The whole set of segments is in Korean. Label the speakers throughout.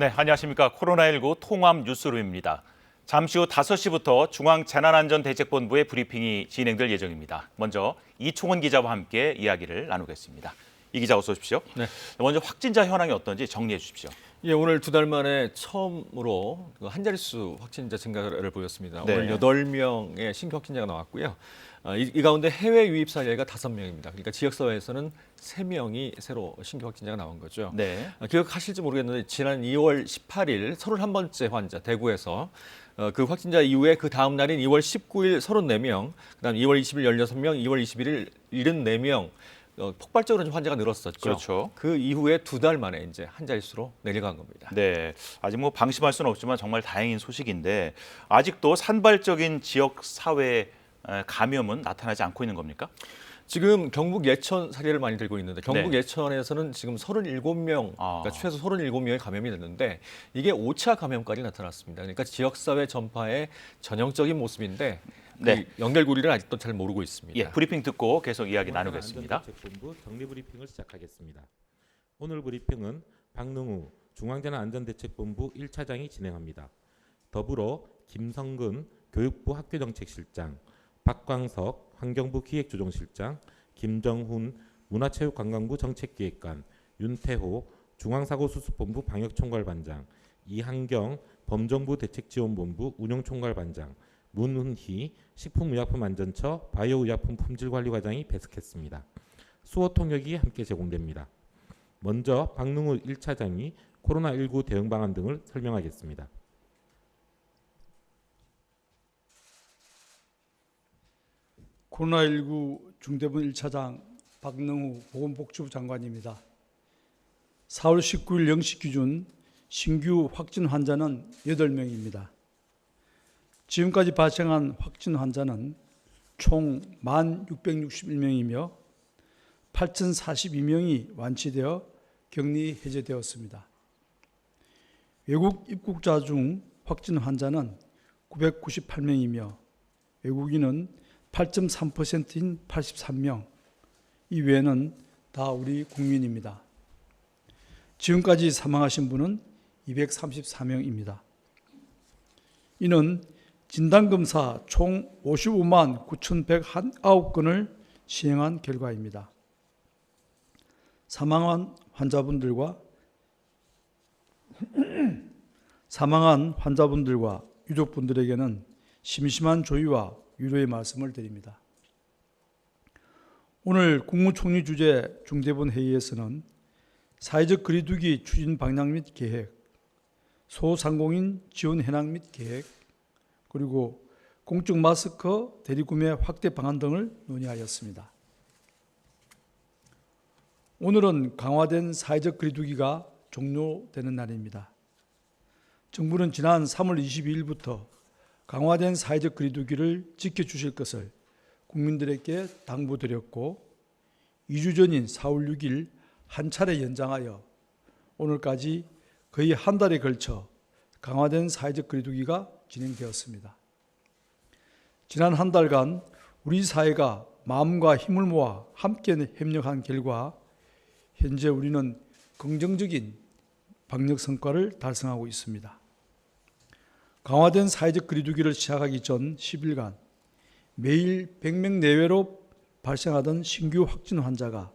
Speaker 1: 네, 안녕하십니까. 코로나19 통합 뉴스룸입니다. 잠시 후 5시부터 중앙재난안전대책본부의 브리핑이 진행될 예정입니다. 먼저 이총원 기자와 함께 이야기를 나누겠습니다. 이 기자 어서 오십시오.
Speaker 2: 네.
Speaker 1: 먼저 확진자 현황이 어떤지 정리해 주십시오.
Speaker 2: 예, 오늘 2달 만에 처음으로 한 자릿수 확진자 증가를 보였습니다.
Speaker 1: 네.
Speaker 2: 오늘 8명의 신규 확진자가 나왔고요. 이 가운데 해외 유입 사례가 5명입니다. 그러니까 지역사회에서는 3명이 새로 신규 확진자가 나온 거죠.
Speaker 1: 네.
Speaker 2: 기억하실지 모르겠는데 지난 2월 18일 31번째 환자 대구에서 그 확진자 이후에 그 다음 날인 2월 19일 34명, 그다음 2월 20일 16명, 2월 21일 74명 폭발적으로 좀 환자가 늘었었죠.
Speaker 1: 그렇죠.
Speaker 2: 그 이후에 2달 만에 이제 한 자릿수로 내려간 겁니다.
Speaker 1: 네, 아직 뭐 방심할 수는 없지만 정말 다행인 소식인데 아직도 산발적인 지역 사회 감염은 나타나지 않고 있는 겁니까?
Speaker 2: 지금 경북 예천 사례를 많이 들고 있는데 경북 예천에서는 지금 37명, 그러니까 최소 37명의 감염이 됐는데 이게 5차 감염까지 나타났습니다. 그러니까 지역사회 전파의 전형적인 모습인데
Speaker 1: 네.
Speaker 2: 연결고리를 아직도 잘 모르고 있습니다.
Speaker 1: 예, 브리핑 듣고 계속 이야기 나누겠습니다.
Speaker 3: 중앙재난안전대책본부 정리 브리핑을 시작하겠습니다. 오늘 브리핑은 박능우 중앙재난안전대책본부 1차장이 진행합니다. 더불어 김성근 교육부 학교정책실장, 박광석 환경부 기획조정실장, 김정훈 문화체육관광부 정책기획관, 윤태호 중앙사고수습본부 방역총괄반장, 이한경 범정부 대책지원본부 운용총괄반장, 문훈희 식품의약품안전처 바이오의약품 품질관리과장이 배석했습니다. 수어 통역이 함께 제공됩니다. 먼저 박능우 1차장이 코로나19 대응 방안 등을 설명하겠습니다.
Speaker 4: 코로나19 중대본 1차장 박능우 보건복지부 장관입니다. 4월 19일 0시 기준 신규 확진 환자는 8명입니다. 지금까지 발생한 확진 환자는 총 1,661명이며 8,042명이 완치되어 격리 해제되었습니다. 외국 입국자 중 확진 환자는 998명이며 외국인은 8.3%인 83명, 이 외에는 다 우리 국민입니다. 지금까지 사망하신 분은 234명입니다. 이는 진단검사 총 55만 9,109건을 시행한 결과입니다. 사망한 환자분들과 유족분들에게는 심심한 조의와 위로의 말씀을 드립니다. 오늘 국무총리 주재 중대본 회의에서는 사회적 거리두기 추진 방향 및 계획, 소상공인 지원 현황 및 계획, 그리고 공적 마스크 대리구매 확대 방안 등을 논의하였습니다. 오늘은 강화된 사회적 거리두기가 종료되는 날입니다. 정부는 지난 3월 22일부터 강화된 사회적 거리두기를 지켜주실 것을 국민들에게 당부드렸고 2주 전인 4월 6일 한 차례 연장하여 오늘까지 거의 한 달에 걸쳐 강화된 사회적 거리두기가 진행되었습니다. 지난 한 달간 우리 사회가 마음과 힘을 모아 함께 협력한 결과 현재 우리는 긍정적인 방역 성과를 달성하고 있습니다. 강화된 사회적 거리두기를 시작하기 전 10일간 매일 100명 내외로 발생하던 신규 확진 환자가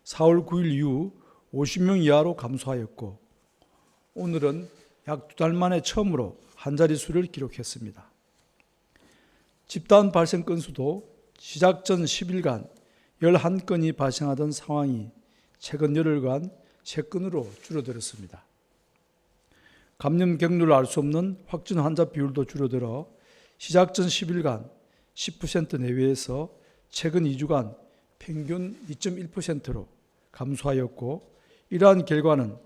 Speaker 4: 4월 9일 이후 50명 이하로 감소하였고 오늘은 약 2달 만에 처음으로 한 자릿수를 기록했습니다. 집단 발생 건수도 시작 전 10일간 11건이 발생하던 상황이 최근 열흘간 3건으로 줄어들었습니다. 감염 경로를 알 수 없는 확진 환자 비율도 줄어들어 시작 전 10일간 10% 내외에서 최근 2주간 평균 2.1%로 감소하였고 이러한 결과는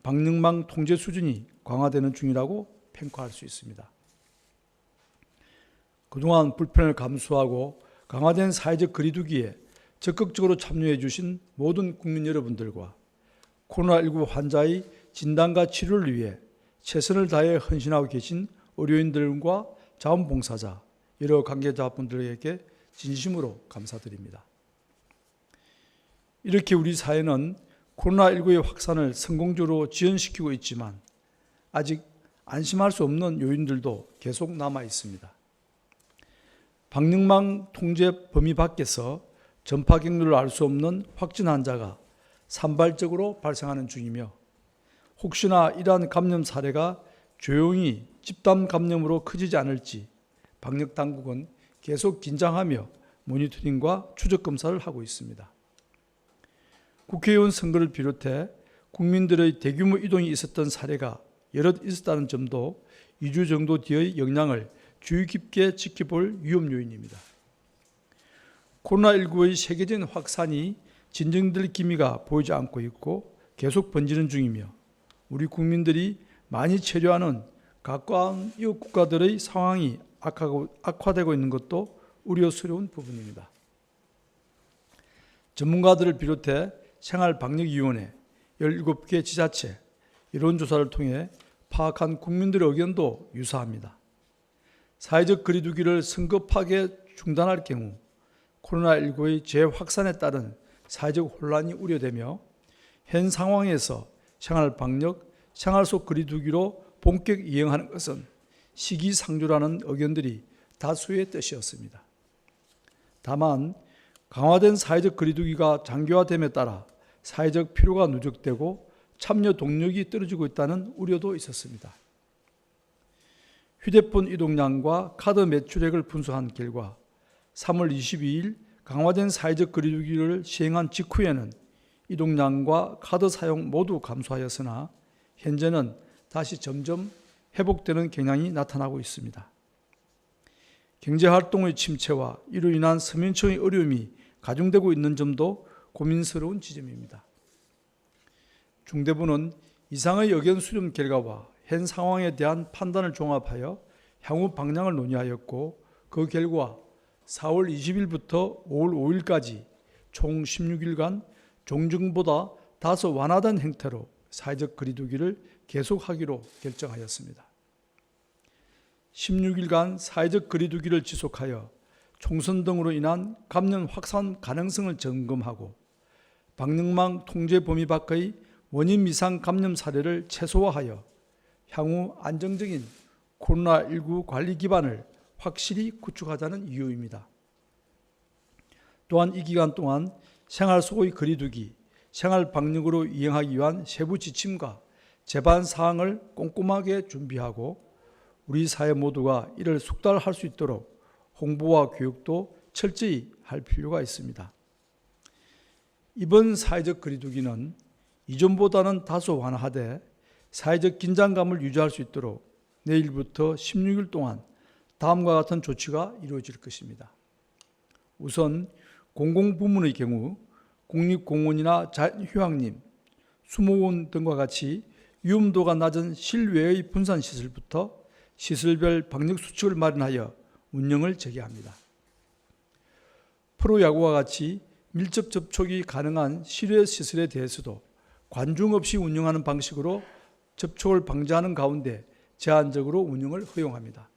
Speaker 4: 방역망 통제 수준이 강화되는 중이라고 평가할 수 있습니다. 그동안 불편을 감수하고 강화된 사회적 거리두기에 적극적으로 참여해 주신 모든 국민 여러분들과 코로나19 환자의 진단과 치료를 위해 최선을 다해 헌신하고 계신 의료인들과 자원봉사자, 여러 관계자분들에게 진심으로 감사드립니다. 이렇게 우리 사회는 코로나19의 확산을 성공적으로 지연시키고 있지만 아직 안심할 수 없는 요인들도 계속 남아 있습니다. 방역망 통제 범위 밖에서 전파 경로를 알 수 없는 확진 환자가 산발적으로 발생하는 중이며 혹시나 이러한 감염 사례가 조용히 집단 감염으로 커지지 않을지 방역 당국은 계속 긴장하며 모니터링과 추적 검사를 하고 있습니다. 국회의원 선거를 비롯해 국민들의 대규모 이동이 있었던 사례가 여럿 있었다는 점도 2주 정도 뒤의 영향을 주의 깊게 지켜볼 위험 요인입니다. 코로나19의 세계적인 확산이 진정될 기미가 보이지 않고 있고 계속 번지는 중이며 우리 국민들이 많이 체류하는 가까운 이웃 국가들의 상황이 악화되고 있는 것도 우려스러운 부분입니다. 전문가들을 비롯해 생활방역위원회, 17개 지자체, 여론조사를 통해 파악한 국민들의 의견도 유사합니다. 사회적 거리두기를 성급하게 중단할 경우 코로나19의 재확산에 따른 사회적 혼란이 우려되며 현 상황에서 생활방역, 생활 속 거리두기로 본격 이행하는 것은 시기상조라는 의견들이 다수의 뜻이었습니다. 다만 강화된 사회적 거리두기가 장기화됨에 따라 사회적 피로가 누적되고 참여 동력이 떨어지고 있다는 우려도 있었습니다. 휴대폰 이동량과 카드 매출액을 분석한 결과 3월 22일 강화된 사회적 거리두기를 시행한 직후에는 이동량과 카드 사용 모두 감소하였으나 현재는 다시 점점 회복되는 경향이 나타나고 있습니다. 경제활동의 침체와 이로 인한 서민층의 어려움이 가중되고 있는 점도 고민스러운 지점입니다. 중대부는 이상의 의견 수렴 결과와 현 상황에 대한 판단을 종합하여 향후 방향을 논의하였고 그 결과 4월 20일부터 5월 5일까지 총 16일간 종전보다 다소 완화된 형태로 사회적 거리두기를 계속하기로 결정하였습니다. 16일간 사회적 거리두기를 지속하여 총선 등으로 인한 감염 확산 가능성을 점검하고 방역망 통제 범위 밖의 원인 미상 감염 사례를 최소화하여 향후 안정적인 코로나19 관리 기반을 확실히 구축하자는 이유입니다. 또한 이 기간 동안 생활 속의 거리두기, 생활 방역으로 이행하기 위한 세부 지침과 제반 사항을 꼼꼼하게 준비하고 우리 사회 모두가 이를 숙달할 수 있도록 홍보와 교육도 철저히 할 필요가 있습니다. 이번 사회적 거리두기는 이전보다는 다소 완화하되 사회적 긴장감을 유지할 수 있도록 내일부터 16일 동안 다음과 같은 조치가 이루어질 것입니다. 우선 공공부문의 경우 국립공원이나 자연휴양림, 수목원 등과 같이 위험도가 낮은 실외의 분산시설부터 시설별 방역수칙을 마련하여 운영을 재개합니다. 프로야구와 같이 밀접 접촉이 가능한 실외 시설에 대해서도 관중 없이 운영하는 방식으로 접촉을 방지하는 가운데 제한적으로 운영을 허용합니다.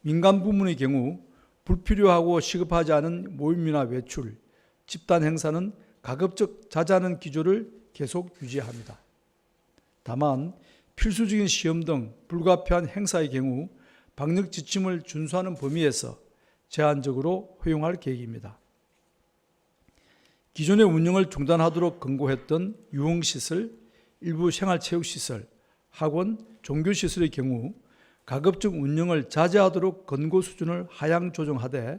Speaker 4: 민간 부문의 경우 불필요하고 시급하지 않은 모임이나 외출, 집단 행사는 가급적 자제하는 기조를 계속 유지합니다. 다만 필수적인 시험 등 불가피한 행사의 경우 방역 지침을 준수하는 범위에서 제한적으로 허용할 계획입니다. 기존의 운영을 중단하도록 권고했던 유흥시설, 일부 생활체육시설, 학원, 종교시설의 경우 가급적 운영을 자제하도록 권고 수준을 하향 조정하되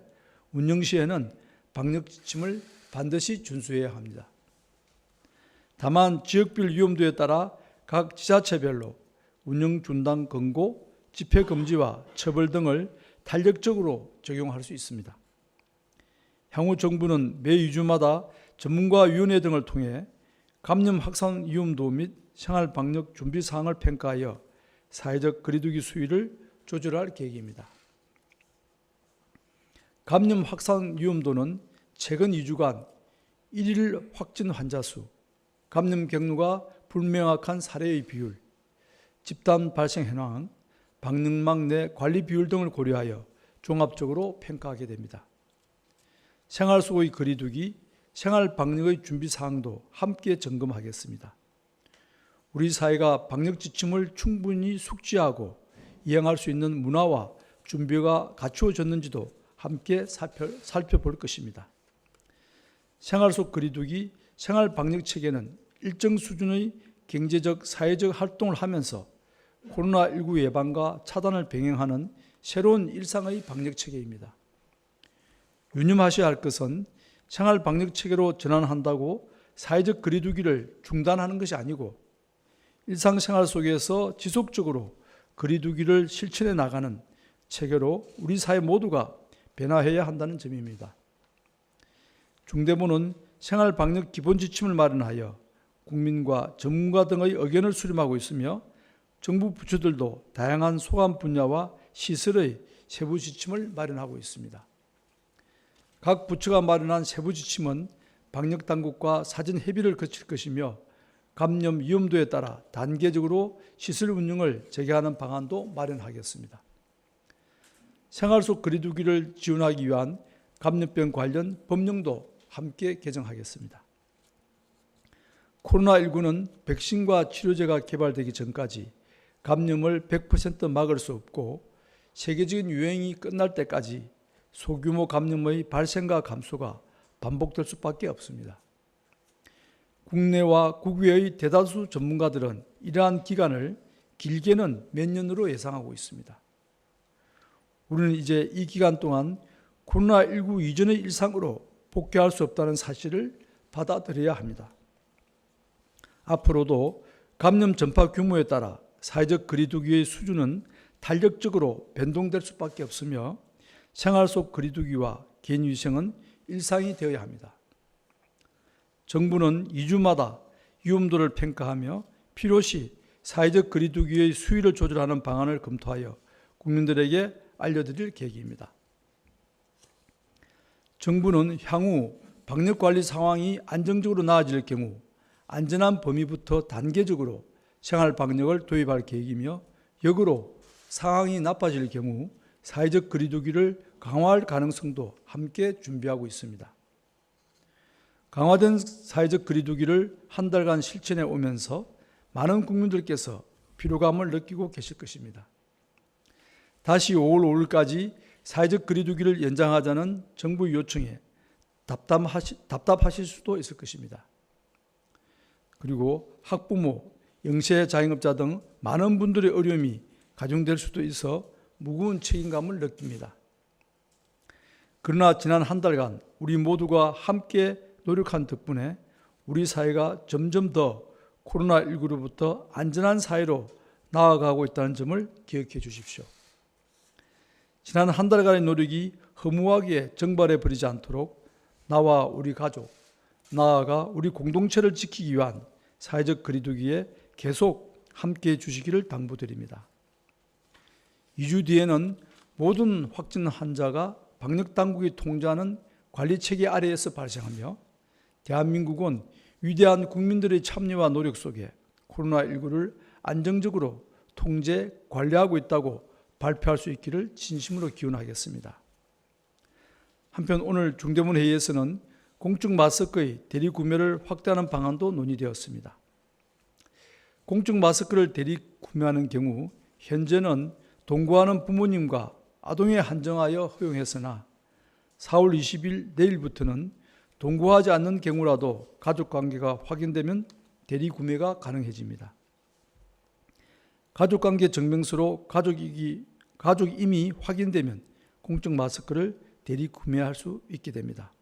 Speaker 4: 운영 시에는 방역 지침을 반드시 준수해야 합니다. 다만 지역별 위험도에 따라 각 지자체별로 운영 중단 권고, 집회 금지와 처벌 등을 탄력적으로 적용할 수 있습니다. 향후 정부는 매 2주마다 전문가위원회 등을 통해 감염 확산 위험도 및 생활 방역 준비 사항을 평가하여 사회적 거리두기 수위를 조절할 계획입니다. 감염 확산 위험도는 최근 2주간 1일 확진 환자 수, 감염 경로가 불명확한 사례의 비율, 집단 발생 현황, 방역망 내 관리 비율 등을 고려하여 종합적으로 평가하게 됩니다. 생활 속의 거리두기, 생활 방역의 준비 사항도 함께 점검하겠습니다. 우리 사회가 방역 지침을 충분히 숙지하고 이행할 수 있는 문화와 준비가 갖추어졌는지도 함께 살펴볼 것입니다. 생활 속 거리두기, 생활 방역 체계는 일정 수준의 경제적, 사회적 활동을 하면서 코로나19 예방과 차단을 병행하는 새로운 일상의 방역 체계입니다. 유념하셔야 할 것은 생활 방역 체계로 전환한다고 사회적 거리두기를 중단하는 것이 아니고 일상생활 속에서 지속적으로 거리두기를 실천해 나가는 체계로 우리 사회 모두가 변화해야 한다는 점입니다. 중대본은 생활 방역 기본 지침을 마련하여 국민과 전문가 등의 의견을 수렴하고 있으며 정부 부처들도 다양한 소관 분야와 시설의 세부 지침을 마련하고 있습니다. 각 부처가 마련한 세부 지침은 방역 당국과 사전 협의를 거칠 것이며 감염 위험도에 따라 단계적으로 시설 운영을 재개하는 방안도 마련하겠습니다. 생활 속 거리두기를 지원하기 위한 감염병 관련 법령도 함께 개정하겠습니다. 코로나19는 백신과 치료제가 개발되기 전까지 감염을 100% 막을 수 없고 세계적인 유행이 끝날 때까지 소규모 감염의 발생과 감소가 반복될 수밖에 없습니다. 국내와 국외의 대다수 전문가들은 이러한 기간을 길게는 몇 년으로 예상하고 있습니다. 우리는 이제 이 기간 동안 코로나19 이전의 일상으로 복귀할 수 없다는 사실을 받아들여야 합니다. 앞으로도 감염 전파 규모에 따라 사회적 거리두기의 수준은 탄력적으로 변동될 수밖에 없으며 생활 속 거리두기와 개인위생은 일상이 되어야 합니다. 정부는 2주마다 위험도를 평가하며 필요시 사회적 거리두기의 수위를 조절하는 방안을 검토하여 국민들에게 알려드릴 계획입니다. 정부는 향후 방역관리 상황이 안정적으로 나아질 경우 안전한 범위부터 단계적으로 생활 방역을 도입할 계획이며 역으로 상황이 나빠질 경우 사회적 거리두기를 강화할 가능성도 함께 준비하고 있습니다. 강화된 사회적 거리두기를 한 달간 실천해 오면서 많은 국민들께서 피로감을 느끼고 계실 것입니다. 다시 5월 5일까지 사회적 거리두기를 연장하자는 정부 요청에 답답하실 수도 있을 것입니다. 그리고 학부모, 영세 자영업자 등 많은 분들의 어려움이 가중될 수도 있어 무거운 책임감을 느낍니다. 그러나 지난 한 달간 우리 모두가 함께 노력한 덕분에 우리 사회가 점점 더 코로나19로부터 안전한 사회로 나아가고 있다는 점을 기억해 주십시오. 지난 한 달간의 노력이 허무하게 정발해 버리지 않도록 나와 우리 가족, 나아가 우리 공동체를 지키기 위한 사회적 거리두기에 계속 함께해 주시기를 당부드립니다. 2주 뒤에는 모든 확진 환자가 방역당국이 통제하는 관리체계 아래에서 발생하며 대한민국은 위대한 국민들의 참여와 노력 속에 코로나19를 안정적으로 통제, 관리하고 있다고 발표할 수 있기를 진심으로 기원하겠습니다. 한편 오늘 중대본 회의에서는 공적 마스크의 대리 구매를 확대하는 방안도 논의되었습니다. 공적 마스크를 대리 구매하는 경우 현재는 동거하는 부모님과 아동에 한정하여 허용했으나 4월 20일 내일부터는 동거하지 않는 경우라도 가족관계가 확인되면 대리 구매가 가능해집니다. 가족관계 증명서로 가족임이 확인되면 공적 마스크를 대리 구매할 수 있게 됩니다.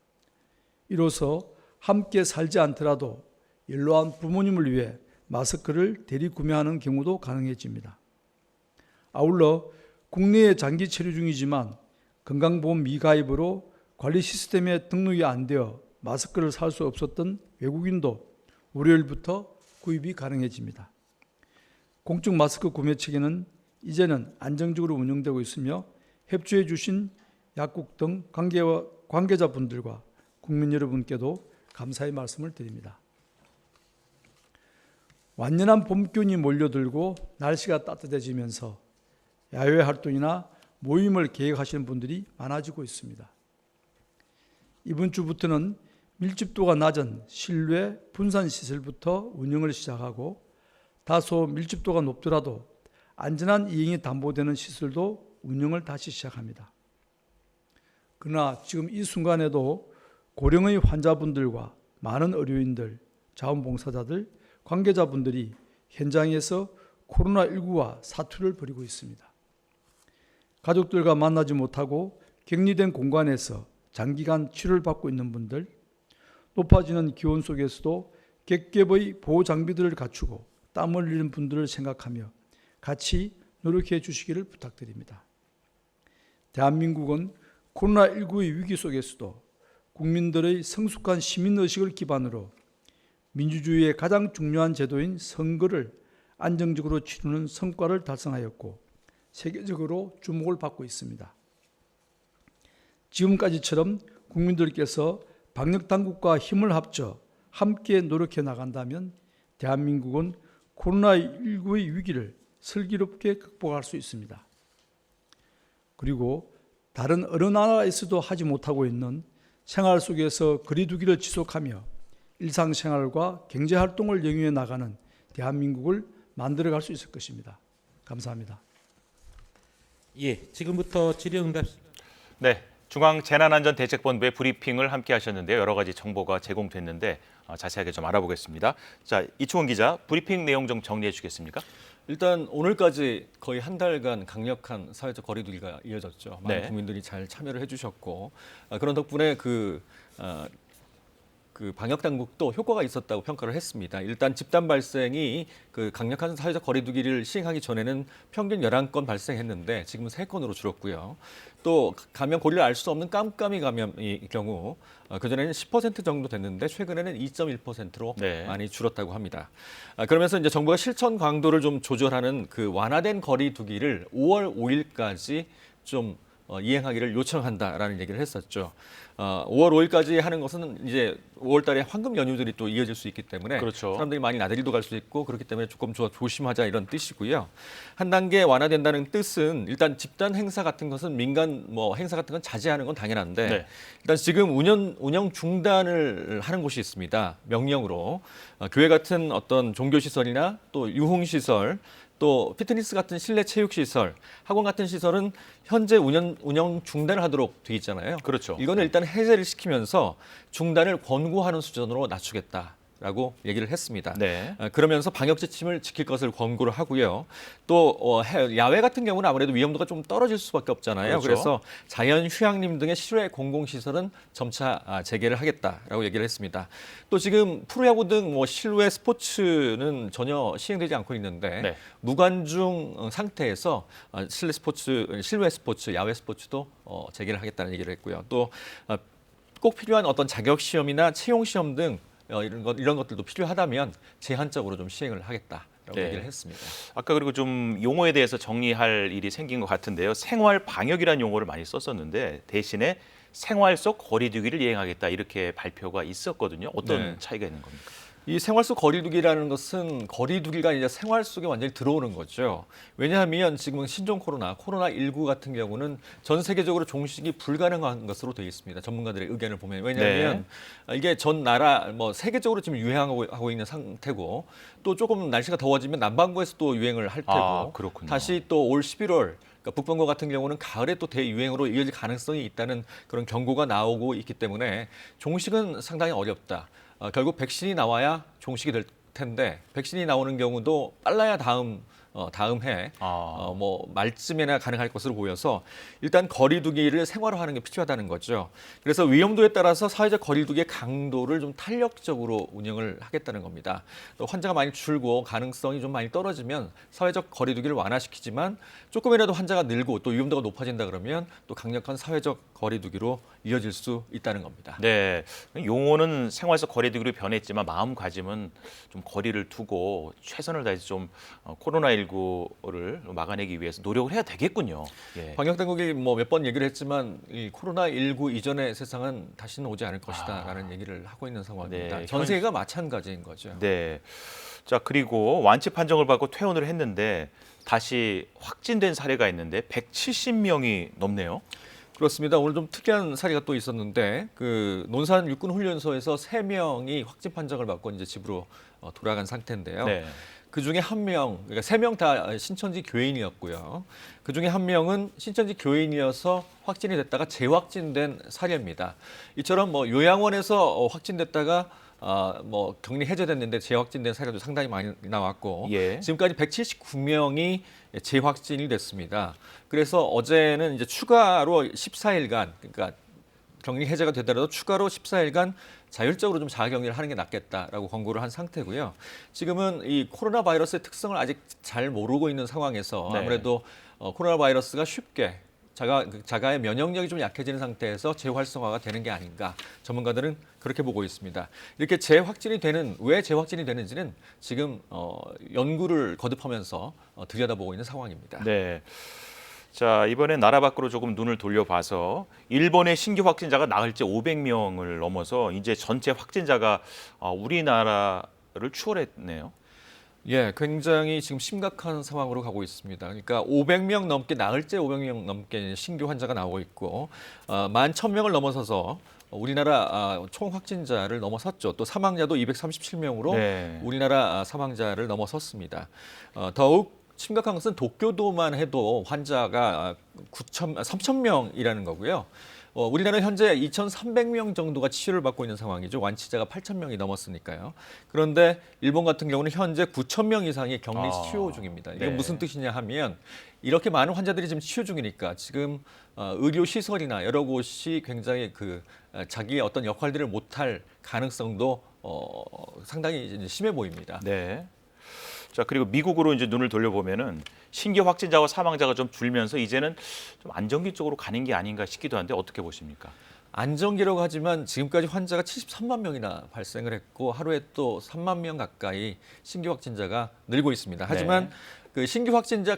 Speaker 4: 이로써 함께 살지 않더라도 연로한 부모님을 위해 마스크를 대리 구매하는 경우도 가능해집니다. 아울러 국내에 장기 체류 중이지만 건강보험 미가입으로 관리 시스템에 등록이 안 되어 마스크를 살 수 없었던 외국인도 월요일부터 구입이 가능해집니다. 공적 마스크 구매 체계는 이제는 안정적으로 운영되고 있으며 협조해 주신 약국 등 관계자분들과 국민 여러분께도 감사의 말씀을 드립니다. 완연한 봄기운이 몰려들고 날씨가 따뜻해지면서 야외 활동이나 모임을 계획하시는 분들이 많아지고 있습니다. 이번 주부터는 밀집도가 낮은 실외 분산시설부터 운영을 시작하고 다소 밀집도가 높더라도 안전한 이행이 담보되는 시설도 운영을 다시 시작합니다. 그러나 지금 이 순간에도 고령의 환자분들과 많은 의료인들, 자원봉사자들, 관계자분들이 현장에서 코로나19와 사투를 벌이고 있습니다. 가족들과 만나지 못하고 격리된 공간에서 장기간 치료를 받고 있는 분들, 높아지는 기온 속에서도 겹겹의 보호 장비들을 갖추고 땀을 흘리는 분들을 생각하며 같이 노력해 주시기를 부탁드립니다. 대한민국은 코로나19의 위기 속에서도 국민들의 성숙한 시민의식을 기반으로 민주주의의 가장 중요한 제도인 선거를 안정적으로 치르는 성과를 달성하였고 세계적으로 주목을 받고 있습니다. 지금까지처럼 국민들께서 방역당국과 힘을 합쳐 함께 노력해 나간다면 대한민국은 코로나19의 위기를 슬기롭게 극복할 수 있습니다. 그리고 다른 어느 나라에서도 하지 못하고 있는 생활 속에서 거리두기를 지속하며 일상생활과 경제활동을 영위해 나가는 대한민국을 만들어갈 수 있을 것입니다. 감사합니다.
Speaker 3: 예, 지금부터 질의응답.
Speaker 1: 네, 중앙재난안전대책본부의 브리핑을 함께 하셨는데요. 여러 가지 정보가 제공됐는데 자세하게 좀 알아보겠습니다. 자, 이충원 기자, 브리핑 내용 좀 정리해 주겠습니까?
Speaker 2: 일단 오늘까지 거의 한 달간 강력한 사회적 거리두기가 이어졌죠. 많은
Speaker 1: 네.
Speaker 2: 국민들이 잘 참여를 해주셨고 그런 덕분에 그 방역 당국도 효과가 있었다고 평가를 했습니다. 일단 집단 발생이 그 강력한 사회적 거리두기를 시행하기 전에는 평균 11건 발생했는데 지금은 3건으로 줄었고요. 또 감염 고리를 알 수 없는 깜깜이 감염의 경우 그전에는 10% 정도 됐는데 최근에는 2.1%로
Speaker 1: 네.
Speaker 2: 많이 줄었다고 합니다. 그러면서 이제 정부가 실천 강도를 좀 조절하는 그 완화된 거리두기를 5월 5일까지 좀 이행하기를 요청한다라는 얘기를 했었죠. 5월 5일까지 하는 것은 이제 5월 달에 황금 연휴들이 또 이어질 수 있기 때문에
Speaker 1: 그렇죠.
Speaker 2: 사람들이 많이 나들이도 갈 수 있고 그렇기 때문에 조금 조심하자 이런 뜻이고요. 한 단계 완화된다는 뜻은 일단 집단 행사 같은 것은 민간 행사 같은 건 자제하는 건 당연한데
Speaker 1: 네.
Speaker 2: 일단 지금 운영 중단을 하는 곳이 있습니다. 명령으로 교회 같은 어떤 종교시설이나 또 유흥시설 또 피트니스 같은 실내 체육시설, 학원 같은 시설은 현재 운영 중단을 하도록 돼 있잖아요.
Speaker 1: 그렇죠.
Speaker 2: 이거는 일단 해제를 시키면서 중단을 권고하는 수준으로 낮추겠다라고 얘기를 했습니다.
Speaker 1: 네.
Speaker 2: 그러면서 방역 지침을 지킬 것을 권고를 하고요. 또 야외 같은 경우는 아무래도 위험도가 좀 떨어질 수밖에 없잖아요.
Speaker 1: 그렇죠.
Speaker 2: 그래서 자연 휴양림 등의 실외 공공시설은 점차 재개를 하겠다라고 얘기를 했습니다. 또 지금 프로야구 등 실외 스포츠는 전혀 시행되지 않고 있는데
Speaker 1: 네.
Speaker 2: 무관중 상태에서 실외 스포츠, 야외 스포츠도 재개를 하겠다는 얘기를 했고요. 또 꼭 필요한 어떤 자격 시험이나 채용 시험 등 이런 것들도 필요하다면 제한적으로 좀 시행을 하겠다라고
Speaker 1: 네.
Speaker 2: 얘기를 했습니다.
Speaker 1: 아까 그리고 좀 용어에 대해서 정리할 일이 생긴 것 같은데요. 생활 방역이라는 용어를 많이 썼었는데 대신에 생활 속 거리두기를 이행하겠다 이렇게 발표가 있었거든요. 어떤
Speaker 2: 네.
Speaker 1: 차이가 있는 겁니까?
Speaker 2: 이 생활 속 거리두기라는 것은 거리두기가 이제 생활 속에 완전히 들어오는 거죠. 왜냐하면 지금은 신종 코로나19 같은 경우는 전 세계적으로 종식이 불가능한 것으로 되어 있습니다. 전문가들의 의견을 보면. 왜냐하면 이게 전 나라 세계적으로 지금 유행하고 있는 상태고 또 조금 날씨가 더워지면 남반구에서 또 유행을 할 테고
Speaker 1: 그렇군요.
Speaker 2: 다시 또 올 11월 그러니까 북반구 같은 경우는 가을에 또 대유행으로 이어질 가능성이 있다는 그런 경고가 나오고 있기 때문에 종식은 상당히 어렵다. 결국 백신이 나와야 종식이 될 텐데 백신이 나오는 경우도 빨라야 다음 해 말쯤에나 가능할 것으로 보여서 일단 거리두기를 생활화하는 게 필요하다는 거죠. 그래서 위험도에 따라서 사회적 거리두기의 강도를 좀 탄력적으로 운영을 하겠다는 겁니다. 또 환자가 많이 줄고 가능성이 좀 많이 떨어지면 사회적 거리두기를 완화시키지만 조금이라도 환자가 늘고 또 위험도가 높아진다 그러면 또 강력한 사회적 거리두기로 이어질 수 있다는 겁니다.
Speaker 1: 네, 용어는 생활 속 거리두기로 변했지만 마음가짐은 좀 거리를 두고 최선을 다해서 좀 코로나19를 막아내기 위해서 노력을 해야 되겠군요. 예.
Speaker 2: 방역 당국이 몇 번 얘기를 했지만 이 코로나19 이전의 세상은 다시는 오지 않을 것이다라는 얘기를 하고 있는 상황입니다.
Speaker 1: 네,
Speaker 2: 전 세계가 마찬가지인 거죠.
Speaker 1: 네. 자, 그리고 완치 판정을 받고 퇴원을 했는데 다시 확진된 사례가 있는데 170명이 넘네요.
Speaker 2: 그렇습니다. 오늘 좀 특이한 사례가 또 있었는데 그 논산 육군훈련소에서 3명이 확진 판정을 받고 이제 집으로 돌아간 상태인데요.
Speaker 1: 네.
Speaker 2: 그 중에 한 명, 그러니까 3명 다 신천지 교인이었고요. 그 중에 한 명은 신천지 교인이어서 확진이 됐다가 재확진된 사례입니다. 이처럼 뭐 요양원에서 확진됐다가 뭐 격리 해제됐는데 재확진된 사례도 상당히 많이 나왔고
Speaker 1: 예.
Speaker 2: 지금까지 179명이 재확진이 됐습니다. 그래서 어제는 이제 추가로 14일간 그러니까 격리 해제가 되더라도 추가로 14일간 자율적으로 좀 자가격리를 하는 게 낫겠다라고 권고를 한 상태고요. 지금은 이 코로나 바이러스의 특성을 아직 잘 모르고 있는 상황에서
Speaker 1: 네.
Speaker 2: 아무래도 코로나 바이러스가 쉽게 자가의 면역력이 좀 약해지는 상태에서 재활성화가 되는 게 아닌가 전문가들은 그렇게 보고 있습니다. 이렇게 왜 재확진이 되는지는 지금 연구를 거듭하면서 들여다보고 있는 상황입니다.
Speaker 1: 네. 자, 이번에 나라 밖으로 조금 눈을 돌려봐서 일본의 신규 확진자가 나흘째 500명을 넘어서 이제 전체 확진자가 우리나라를 추월했네요.
Speaker 2: 예, 굉장히 지금 심각한 상황으로 가고 있습니다. 그러니까 500명 넘게 나흘째 500명 넘게 신규 환자가 나오고 있고 11,000명을 넘어서서 우리나라 총 확진자를 넘어섰죠. 또 사망자도 237명으로
Speaker 1: 네.
Speaker 2: 우리나라 사망자를 넘어섰습니다. 더욱 심각한 것은 도쿄도만 해도 환자가 3,000명이라는 거고요. 우리나라는 현재 2,300명 정도가 치료를 받고 있는 상황이죠. 완치자가 8,000명이 넘었으니까요. 그런데 일본 같은 경우는 현재 9,000명 이상이 격리 치료 중입니다. 이게
Speaker 1: 네.
Speaker 2: 무슨 뜻이냐 하면 이렇게 많은 환자들이 지금 치료 중이니까 지금 의료 시설이나 여러 곳이 굉장히 자기의 어떤 역할들을 못할 가능성도 상당히 이제 심해 보입니다.
Speaker 1: 네. 자, 그리고 미국으로 이제 눈을 돌려보면은 신규 확진자와 사망자가 좀 줄면서 이제는 좀 안정기 쪽으로 가는 게 아닌가 싶기도 한데 어떻게 보십니까?
Speaker 2: 안정기라고 하지만 지금까지 환자가 73만 명이나 발생을 했고 하루에 또 3만 명 가까이 신규 확진자가 늘고 있습니다. 하지만 그 신규 확진자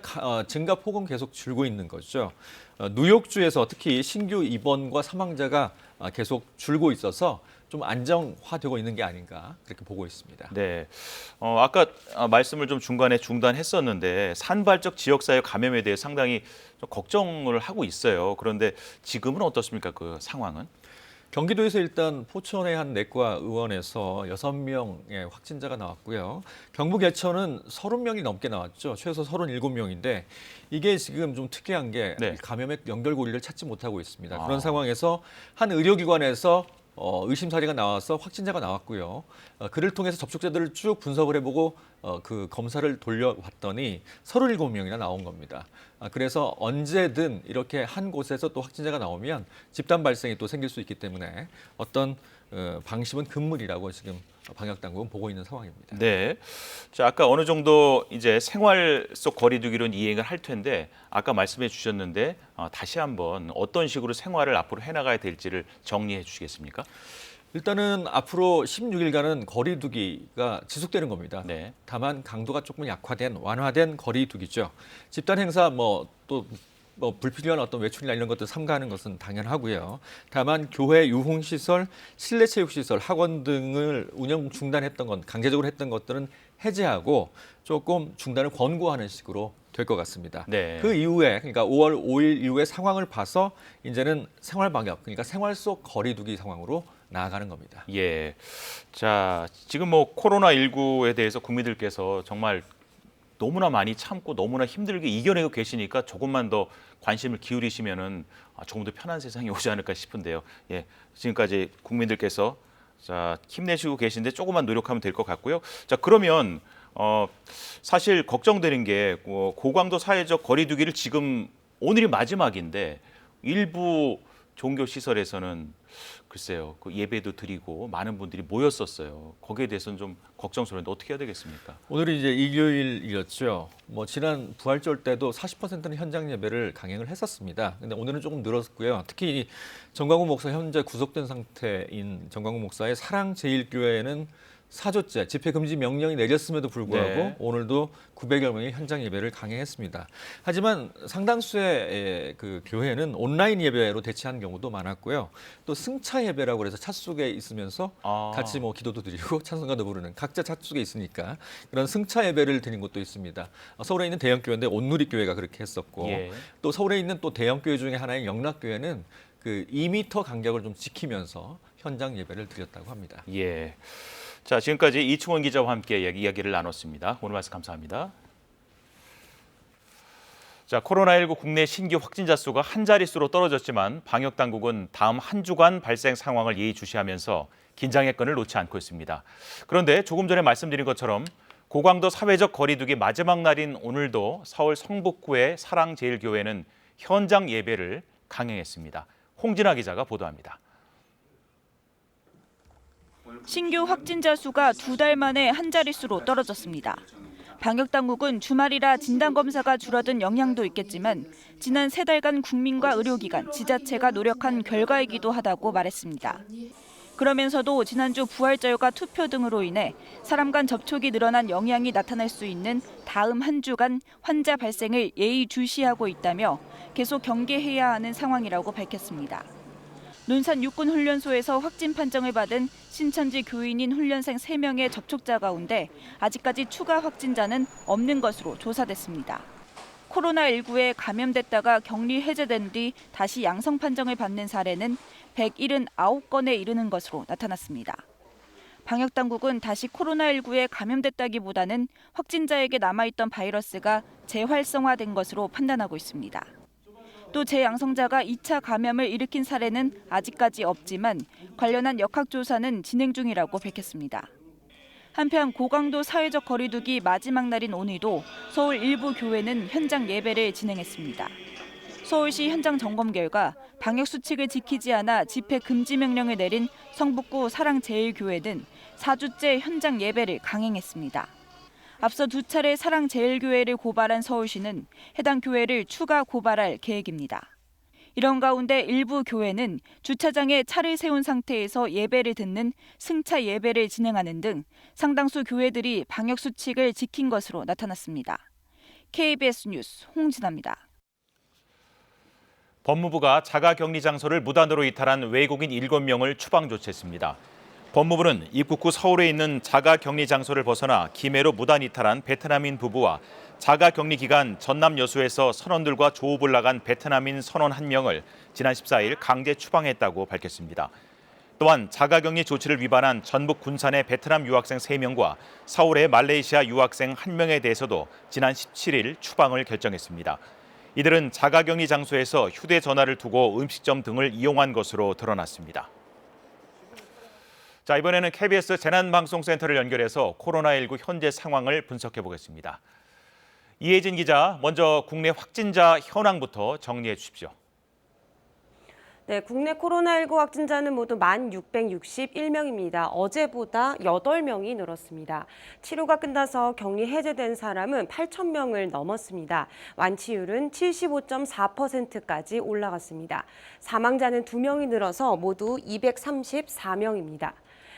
Speaker 2: 증가 폭은 계속 줄고 있는 거죠. 뉴욕주에서 특히 신규 입원과 사망자가 계속 줄고 있어서 좀 안정화되고 있는 게 아닌가 그렇게 보고 있습니다.
Speaker 1: 네. 아까 말씀을 좀 중간에 중단했었는데 산발적 지역사회 감염에 대해 상당히 좀 걱정을 하고 있어요. 그런데 지금은 어떻습니까? 그 상황은?
Speaker 2: 경기도에서 일단 포천의 한 내과 의원에서 6명의 확진자가 나왔고요. 경북 예천은 30명이 넘게 나왔죠. 최소 37명인데 이게 지금 좀 특이한 게
Speaker 1: 네.
Speaker 2: 감염의 연결고리를 찾지 못하고 있습니다. 그런 상황에서 한 의료기관에서 의심 사례가 나와서 확진자가 나왔고요. 그를 통해서 접촉자들을 쭉 분석을 해보고 그 검사를 돌려봤더니 37명이나 나온 겁니다. 그래서 언제든 이렇게 한 곳에서 또 확진자가 나오면 집단 발생이 또 생길 수 있기 때문에 어떤 방심은 금물이라고 지금 방역 당국은 보고 있는 상황입니다.
Speaker 1: 네. 자, 아까 어느 정도 이제 생활 속 거리두기로는 이행을 할 텐데 아까 말씀해 주셨는데 다시 한번 어떤 식으로 생활을 앞으로 해나가야 될지를 정리해 주시겠습니까?
Speaker 2: 일단은 앞으로 16일간은 거리두기가 지속되는 겁니다.
Speaker 1: 네.
Speaker 2: 다만 강도가 조금 완화된 거리두기죠. 집단 행사 불필요한 어떤 외출이나 이런 것들 삼가하는 것은 당연하고요. 다만 교회, 유흥시설, 실내체육시설, 학원 등을 운영 중단했던 건 강제적으로 했던 것들은 해제하고 조금 중단을 권고하는 식으로 될 것 같습니다.
Speaker 1: 네.
Speaker 2: 그 이후에 그러니까 5월 5일 이후의 상황을 봐서 이제는 생활 방역, 그러니까 생활 속 거리두기 상황으로 나아가는 겁니다.
Speaker 1: 예. 자, 지금 뭐 코로나19에 대해서 국민들께서 정말 너무나 많이 참고 너무나 힘들게 이겨내고 계시니까 조금만 더 관심을 기울이시면은 조금 더 편한 세상이 오지 않을까 싶은데요. 예. 지금까지 국민들께서 자, 힘내시고 계신데 조금만 노력하면 될 것 같고요. 자, 그러면 사실 걱정되는 게 고강도 사회적 거리두기를 지금 오늘이 마지막인데 일부 종교 시설에서는 글쎄요, 그 예배도 드리고 많은 분들이 모였었어요. 거기에 대해서는 좀 걱정스러운데 어떻게 해야 되겠습니까?
Speaker 2: 오늘이 이제 일요일이었죠. 지난 부활절 때도 40%는 현장 예배를 강행을 했었습니다. 근데 오늘은 조금 늘었고요. 특히 정광훈 목사 현재 구속된 상태인 정광훈 목사의 사랑제일교회는 사조째 집회 금지 명령이 내렸음에도 불구하고
Speaker 1: 네.
Speaker 2: 오늘도 900여 명의 현장 예배를 강행했습니다. 하지만 상당수의 그 교회는 온라인 예배로 대체한 경우도 많았고요. 또 승차 예배라고 해서 차 속에 있으면서 같이 기도도 드리고 찬송가도 부르는 각자 차 속에 있으니까 그런 승차 예배를 드린 곳도 있습니다. 서울에 있는 대형 교회인데 온누리 교회가 그렇게 했었고
Speaker 1: 예.
Speaker 2: 또 서울에 있는 또 대형 교회 중에 하나인 영락교회는 그 2m 간격을 좀 지키면서 현장 예배를 드렸다고 합니다.
Speaker 1: 예. 자, 지금까지 이충원 기자와 함께 이야기를 나눴습니다. 오늘 말씀 감사합니다. 자, 코로나19 국내 신규 확진자 수가 한 자릿수로 떨어졌지만 방역 당국은 다음 한 주간 발생 상황을 예의주시하면서 긴장의 끈을 놓지 않고 있습니다. 그런데 조금 전에 말씀드린 것처럼 고강도 사회적 거리두기 마지막 날인 오늘도 서울 성북구의 사랑제일교회는 현장 예배를 강행했습니다. 홍진아 기자가 보도합니다.
Speaker 5: 신규 확진자 수가 2달 만에 한 자릿수로 떨어졌습니다. 방역당국은 주말이라 진단검사가 줄어든 영향도 있겠지만 지난 3달간 국민과 의료기관, 지자체가 노력한 결과이기도 하다고 말했습니다. 그러면서도 지난주 부활절과 투표 등으로 인해 사람 간 접촉이 늘어난 영향이 나타날 수 있는 다음 한 주간 환자 발생을 예의주시하고 있다며 계속 경계해야 하는 상황이라고 밝혔습니다. 논산 육군훈련소에서 확진 판정을 받은 신천지 교인인 훈련생 3명의 접촉자 가운데 아직까지 추가 확진자는 없는 것으로 조사됐습니다. 코로나19에 감염됐다가 격리 해제된 뒤 다시 양성 판정을 받는 사례는 179건에 이르는 것으로 나타났습니다. 방역당국은 다시 코로나19에 감염됐다기보다는 확진자에게 남아있던 바이러스가 재활성화된 것으로 판단하고 있습니다. 또 재양성자가 2차 감염을 일으킨 사례는 아직까지 없지만 관련한 역학조사는 진행 중이라고 밝혔습니다. 한편 고강도 사회적 거리두기 마지막 날인 오늘도 서울 일부 교회는 현장 예배를 진행했습니다. 서울시 현장 점검 결과 방역 수칙을 지키지 않아 집회 금지 명령을 내린 성북구 사랑제일교회는 4주째 현장 예배를 강행했습니다. 앞서 2차례 사랑제일교회를 고발한 서울시는 해당 교회를 추가 고발할 계획입니다. 이런 가운데 일부 교회는 주차장에 차를 세운 상태에서 예배를 듣는 승차 예배를 진행하는 등 상당수 교회들이 방역 수칙을 지킨 것으로 나타났습니다. KBS 뉴스 홍진아입니다.
Speaker 1: 법무부가 자가격리 장소를 무단으로 이탈한 외국인 7명을 추방 조치했습니다. 법무부는 입국 후 서울에 있는 자가격리 장소를 벗어나 김해로 무단 이탈한 베트남인 부부와 자가격리 기간 전남 여수에서 선원들과 조업을 나간 베트남인 선원 1명을 지난 14일 강제 추방했다고 밝혔습니다. 또한 자가격리 조치를 위반한 전북 군산의 베트남 유학생 3명과 서울의 말레이시아 유학생 1명에 대해서도 지난 17일 추방을 결정했습니다. 이들은 자가격리 장소에서 휴대전화를 두고 음식점 등을 이용한 것으로 드러났습니다. 자, 이번에는 KBS 재난방송센터를 연결해서 코로나19 현재 상황을 분석해 보겠습니다. 이혜진 기자, 먼저 국내 확진자 현황부터 정리해 주십시오.
Speaker 6: 네, 국내 코로나19 확진자는 모두 1,661명입니다. 어제보다 8명이 늘었습니다. 치료가 끝나서 격리 해제된 사람은 8,000명을 넘었습니다. 완치율은 75.4%까지 올라갔습니다. 사망자는 2명이 늘어서 모두 234명입니다.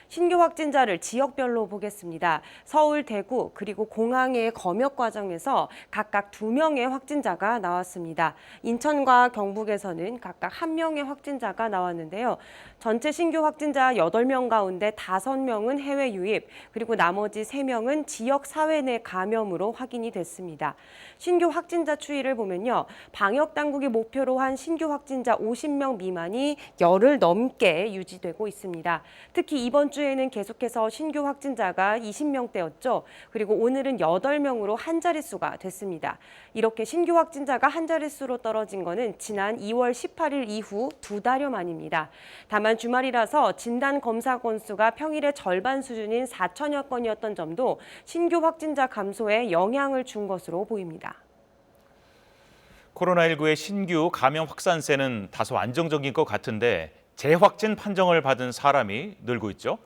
Speaker 6: 신규 확진자를 지역별로 보겠습니다. 서울, 대구, 그리고 공항의 검역 과정에서 각각 2명의 확진자가 나왔습니다. 인천과 경북에서는 각각 1명의 확진자가 나왔는데요. 전체 신규 확진자 8명 가운데 5명은 해외 유입, 그리고 나머지 3명은 지역 사회 내 감염으로 확인이 됐습니다. 신규 확진자 추이를 보면요. 방역 당국이 목표로 한 신규 확진자 50명 미만이 열흘 넘게 유지되고 있습니다. 특히 이번 주에는 계속해서 신규 확진자가 20명대였죠. 그리고 오늘은 8명으로 한 자릿수가 됐습니다. 이렇게 신규 확진자가 한 자릿수로 떨어진 것은 지난 2월 18일 이후 2달여 만입니다. 다만 주말이라서 진단 검사 건수가 평일의 절반 수준인 4천여 건이었던 점도 신규 확진자 감소에 영향을 준 것으로 보입니다.
Speaker 1: 코로나19의 신규 감염 확산세는 다소 안정적인 것 같은데 재확진 판정을 받은 사람이 늘고 있죠?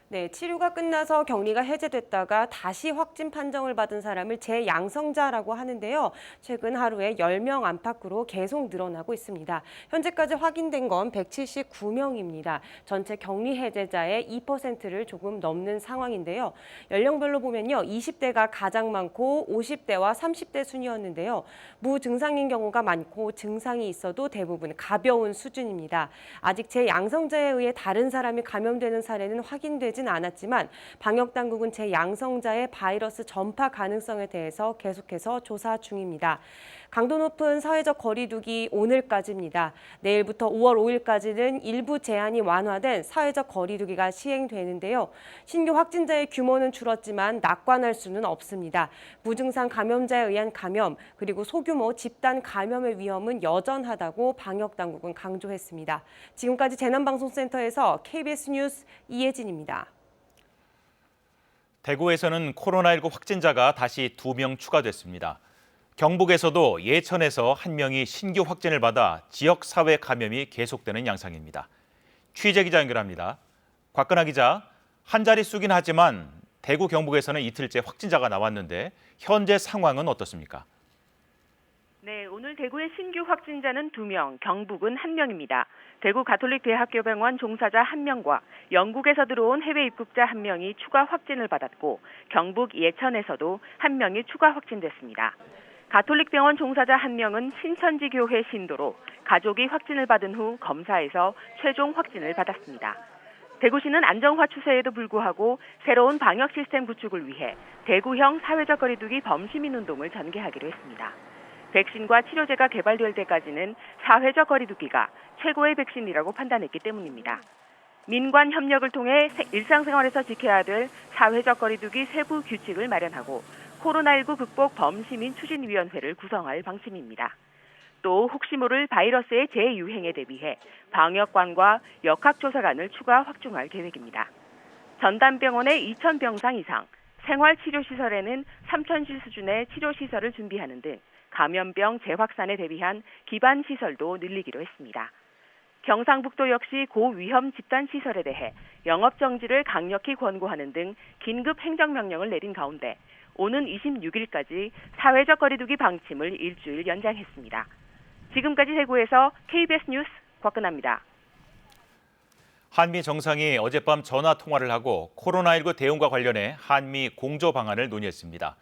Speaker 6: 네, 치료가 끝나서 격리가 해제됐다가 다시 확진 판정을 받은 사람을 재양성자라고 하는데요. 최근 하루에 10명 안팎으로 계속 늘어나고 있습니다. 현재까지 확인된 건 179명입니다. 전체 격리 해제자의 2%를 조금 넘는 상황인데요. 연령별로 보면요. 20대가 가장 많고 50대와 30대 순이었는데요. 무증상인 경우가 많고 증상이 있어도 대부분 가벼운 수준입니다. 아직 재양성자에 의해 다른 사람이 감염되는 사례는 확인되지 않았지만 방역당국은 재양성자의 바이러스 전파 가능성에 대해서 계속해서 조사 중입니다. 강도 높은 사회적 거리두기 오늘까지입니다. 내일부터 5월 5일까지는 일부 제한이 완화된 사회적 거리두기가 시행되는데요. 신규 확진자의 규모는 줄었지만 낙관할 수는 없습니다. 무증상 감염자에 의한 감염, 그리고 소규모 집단 감염의 위험은 여전하다고 방역당국은 강조했습니다. 지금까지 재난방송센터에서 KBS 뉴스 이혜진입니다.
Speaker 1: 대구에서는 코로나19 확진자가 다시 2명 추가됐습니다. 경북에서도 예천에서 1명이 신규 확진을 받아 지역사회 감염이 계속되는 양상입니다. 취재기자 연결합니다. 곽근아 기자, 한 자릿수긴 하지만 대구 경북에서는 이틀째 확진자가 나왔는데 현재 상황은 어떻습니까?
Speaker 7: 네, 오늘 대구의 신규 확진자는 2명, 경북은 1명입니다. 대구 가톨릭대학교병원 종사자 1명과 영국에서 들어온 해외 입국자 1명이 추가 확진을 받았고 경북 예천에서도 1명이 추가 확진됐습니다. 가톨릭병원 종사자 1명은 신천지 교회 신도로 가족이 확진을 받은 후 검사에서 최종 확진을 받았습니다. 대구시는 안정화 추세에도 불구하고 새로운 방역 시스템 구축을 위해 대구형 사회적 거리두기 범시민 운동을 전개하기로 했습니다. 백신과 치료제가 개발될 때까지는 사회적 거리두기가 최고의 백신이라고 판단했기 때문입니다. 민관 협력을 통해 일상생활에서 지켜야 될 사회적 거리두기 세부 규칙을 마련하고 코로나19 극복 범시민 추진위원회를 구성할 방침입니다. 또 혹시 모를 바이러스의 재유행에 대비해 방역관과 역학조사관을 추가 확충할 계획입니다. 전담병원에 2,000병상 이상, 생활치료시설에는 3,000실 수준의 치료시설을 준비하는 등 감염병 재확산에 대비한 기반시설도 늘리기로 했습니다. 경상북도 역시 고위험 집단시설에 대해 영업정지를 강력히 권고하는 등 긴급 행정명령을 내린 가운데 오는 26일까지 사회적 거리두기 방침을 일주일 연장했습니다. 지금까지 대구에서 KBS 뉴스 곽근아입니다.
Speaker 1: 한미 정상이 어젯밤 전화 통화를 하고 코로나19 대응과 관련해 한미 공조 방안을 논의했습니다.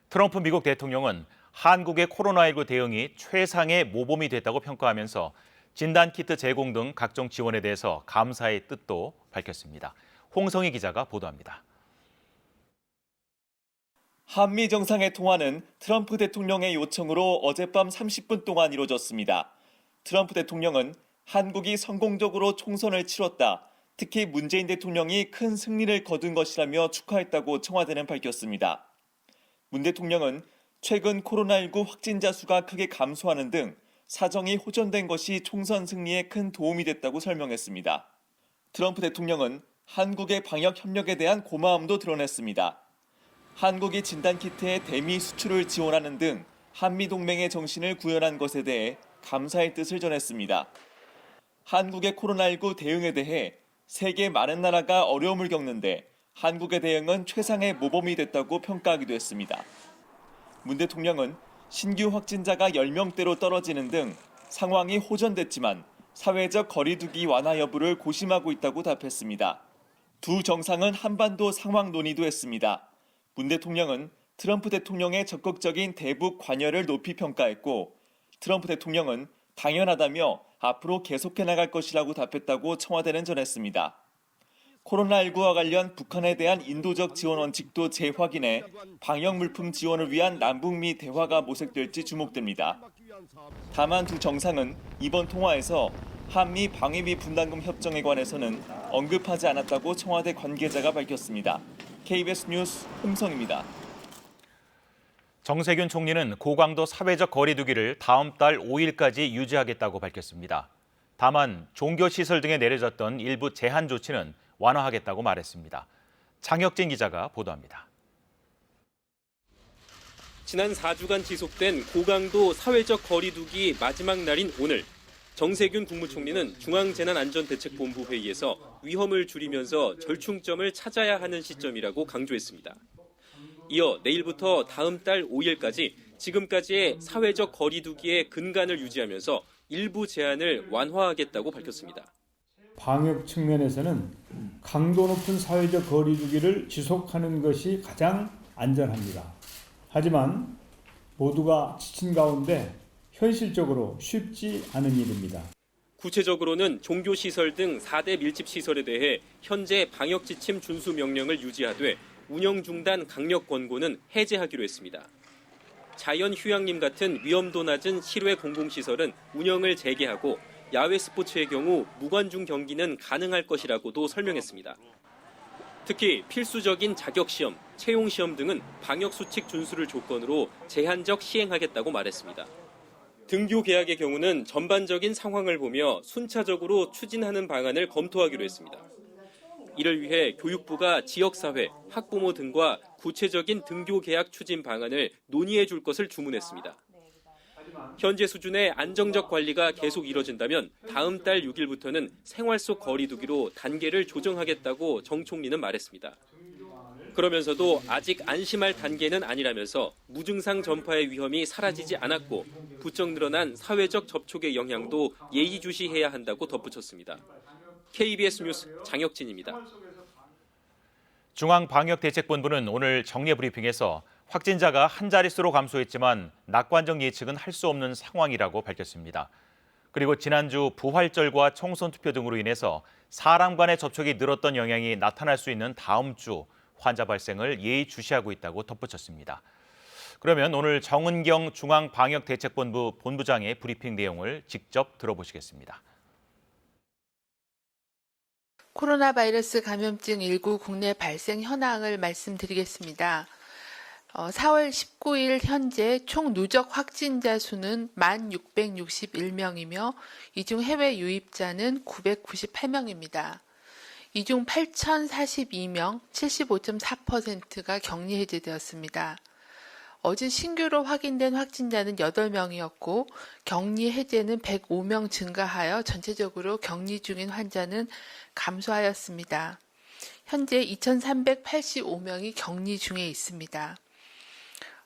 Speaker 1: 트럼프 미국 대통령은 한국의 코로나19 대응이 최상의 모범이 됐다고 평가하면서 진단키트 제공 등 각종 지원에 대해서 감사의 뜻도 밝혔습니다. 홍성희 기자가 보도합니다.
Speaker 8: 한미 정상의 통화는 트럼프 대통령의 요청으로 어젯밤 30분 동안 이루어졌습니다. 트럼프 대통령은 한국이 성공적으로 총선을 치렀다. 특히 문재인 대통령이 큰 승리를 거둔 것이라며 축하했다고 청와대는 밝혔습니다. 문 대통령은 최근 코로나19 확진자 수가 크게 감소하는 등 사정이 호전된 것이 총선 승리에 큰 도움이 됐다고 설명했습니다. 트럼프 대통령은 한국의 방역 협력에 대한 고마움도 드러냈습니다. 한국이 진단키트의 대미 수출을 지원하는 등 한미동맹의 정신을 구현한 것에 대해 감사의 뜻을 전했습니다. 한국의 코로나19 대응에 대해 세계 많은 나라가 어려움을 겪는데 한국의 대응은 최상의 모범이 됐다고 평가하기도 했습니다. 문 대통령은 신규 확진자가 10명대로 떨어지는 등 상황이 호전됐지만 사회적 거리두기 완화 여부를 고심하고 있다고 답했습니다. 두 정상은 한반도 상황 논의도 했습니다. 문 대통령은 트럼프 대통령의 적극적인 대북 관여를 높이 평가했고 트럼프 대통령은 당연하다며 앞으로 계속해 나갈 것이라고 답했다고 청와대는 전했습니다. 코로나19와 관련 북한에 대한 인도적 지원 원칙도 재확인해 방역 물품 지원을 위한 남북미 대화가 모색될지 주목됩니다. 다만 두 정상은 이번 통화에서 한미 방위비 분담금 협정에 관해서는 언급하지 않았다고 청와대 관계자가 밝혔습니다. KBS 뉴스 홍성입니다.
Speaker 1: 정세균 총리는 고강도 사회적 거리두기를 다음 달 5일까지 유지하겠다고 밝혔습니다. 다만 종교시설 등에 내려졌던 일부 제한 조치는 완화하겠다고 말했습니다. 장혁진 기자가 보도합니다.
Speaker 9: 지난 4주간 지속된 고강도 사회적 거리두기 마지막 날인 오늘, 정세균 국무총리는 중앙재난안전대책본부 회의에서 위험을 줄이면서 절충점을 찾아야 하는 시점이라고 강조했습니다. 이어 내일부터 다음 달 5일까지 지금까지의 사회적 거리두기의 근간을 유지하면서 일부 제한을 완화하겠다고 밝혔습니다.
Speaker 10: 방역 측면에서는 강도 높은 사회적 거리두기를 지속하는 것이 가장 안전합니다. 하지만 모두가 지친 가운데 현실적으로 쉽지 않은 일입니다.
Speaker 9: 구체적으로는 종교시설 등 4대 밀집시설에 대해 현재 방역지침 준수 명령을 유지하되 운영 중단 강력 권고는 해제하기로 했습니다. 자연 휴양림 같은 위험도 낮은 실외 공공시설은 운영을 재개하고 야외 스포츠의 경우 무관중 경기는 가능할 것이라고도 설명했습니다. 특히 필수적인 자격시험, 채용시험 등은 방역수칙 준수를 조건으로 제한적 시행하겠다고 말했습니다. 등교 계약의 경우는 전반적인 상황을 보며 순차적으로 추진하는 방안을 검토하기로 했습니다. 이를 위해 교육부가 지역사회, 학부모 등과 구체적인 등교 계약 추진 방안을 논의해 줄 것을 주문했습니다. 현재 수준의 안정적 관리가 계속 이뤄진다면 다음 달 6일부터는 생활 속 거리 두기로 단계를 조정하겠다고 정 총리는 말했습니다. 그러면서도 아직 안심할 단계는 아니라면서 무증상 전파의 위험이 사라지지 않았고 부쩍 늘어난 사회적 접촉의 영향도 예의주시해야 한다고 덧붙였습니다. KBS 뉴스 장혁진입니다.
Speaker 1: 중앙방역대책본부는 오늘 정례 브리핑에서 확진자가 한 자릿수로 감소했지만 낙관적 예측은 할 수 없는 상황이라고 밝혔습니다. 그리고 지난주 부활절과 총선 투표 등으로 인해서 사람 간의 접촉이 늘었던 영향이 나타날 수 있는 다음 주 환자 발생을 예의주시하고 있다고 덧붙였습니다. 그러면 오늘 정은경 중앙방역대책본부 본부장의 브리핑 내용을 직접 들어보시겠습니다.
Speaker 11: 코로나 바이러스 감염증 19 국내 발생 현황을 말씀드리겠습니다. 4월 19일 현재 총 누적 확진자 수는 1,661명이며 이 중 해외 유입자는 998명입니다. 이 중 8,042명, 75.4%가 격리 해제되었습니다. 어제 신규로 확인된 확진자는 8명이었고 격리 해제는 105명 증가하여 전체적으로 격리 중인 환자는 감소하였습니다. 현재 2,385명이 격리 중에 있습니다.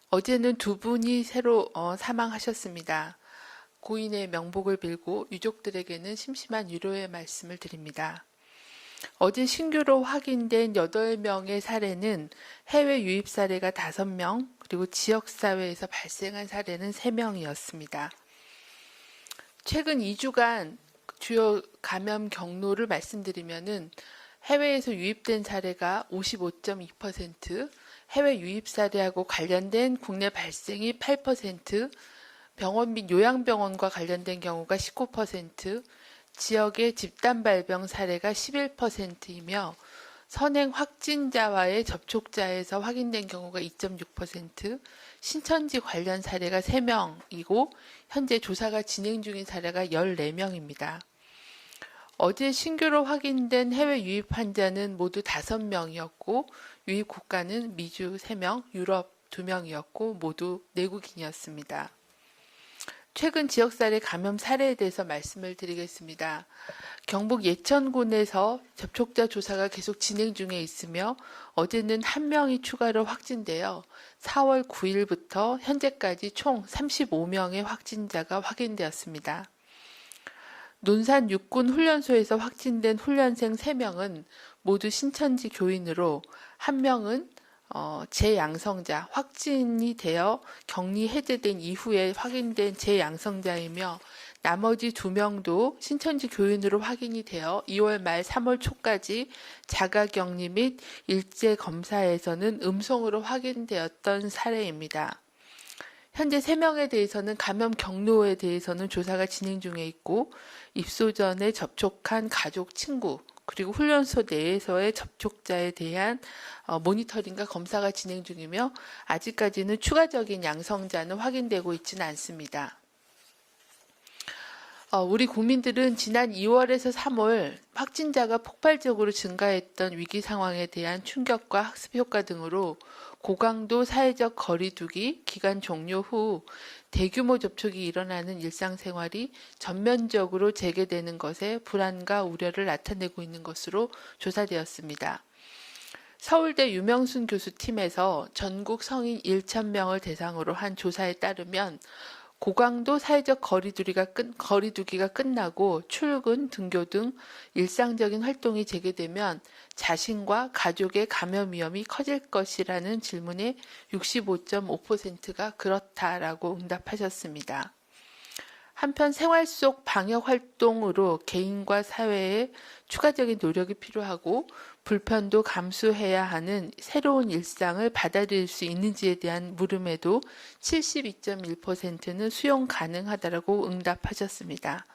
Speaker 11: 어제는 2분이 새로 사망하셨습니다. 고인의 명복을 빌고 유족들에게는 심심한 위로의 말씀을 드립니다. 어제 신규로 확인된 8명의 사례는 해외 유입 사례가 5명, 그리고 지역사회에서 발생한 사례는 3명이었습니다. 최근 2주간 주요 감염 경로를 말씀드리면은 해외에서 유입된 사례가 55.2%, 해외 유입 사례하고 관련된 국내 발생이 8%, 병원 및 요양병원과 관련된 경우가 19%, 지역의 집단 발병 사례가 11%이며 선행 확진자와의 접촉자에서 확인된 경우가 2.6%, 신천지 관련 사례가 3명이고 현재 조사가 진행 중인 사례가 14명입니다. 어제 신규로 확인된 해외 유입 환자는 모두 5명이었고 유입 국가는 미주 3명, 유럽 2명이었고 모두 내국인이었습니다. 최근 지역사례 감염 사례에 대해서 말씀을 드리겠습니다. 경북 예천군에서 접촉자 조사가 계속 진행 중에 있으며 어제는 1명이 추가로 확진되어 4월 9일부터 현재까지 총 35명의 확진자가 확인되었습니다. 논산 육군 훈련소에서 확진된 훈련생 3명은 모두 신천지 교인으로 1명은 재양성자, 확진이 되어 격리 해제된 이후에 확인된 재양성자이며 나머지 2명도 신천지 교인으로 확인이 되어 2월 말 3월 초까지 자가격리 및 일제 검사에서는 음성으로 확인되었던 사례입니다. 현재 3명에 대해서는 감염 경로에 대해서는 조사가 진행 중에 있고 입소 전에 접촉한 가족, 친구, 그리고 훈련소 내에서의 접촉자에 대한 모니터링과 검사가 진행 중이며 아직까지는 추가적인 양성자는 확인되고 있지는 않습니다. 우리 국민들은 지난 2월에서 3월 확진자가 폭발적으로 증가했던 위기 상황에 대한 충격과 학습 효과 등으로 고강도 사회적 거리 두기 기간 종료 후 대규모 접촉이 일어나는 일상생활이 전면적으로 재개되는 것에 불안과 우려를 나타내고 있는 것으로 조사되었습니다. 서울대 유명순 교수 팀에서 전국 성인 1,000명을 대상으로 한 조사에 따르면 고강도 사회적 거리두기가 끝나고 출근, 등교 등 일상적인 활동이 재개되면 자신과 가족의 감염 위험이 커질 것이라는 질문에 65.5%가 그렇다라고 응답하셨습니다. 한편 생활 속 방역 활동으로 개인과 사회의 추가적인 노력이 필요하고 불편도 감수해야 하는 새로운 일상을 받아들일 수 있는지에 대한 물음에도 72.1%는 수용 가능하다라고 응답하셨습니다.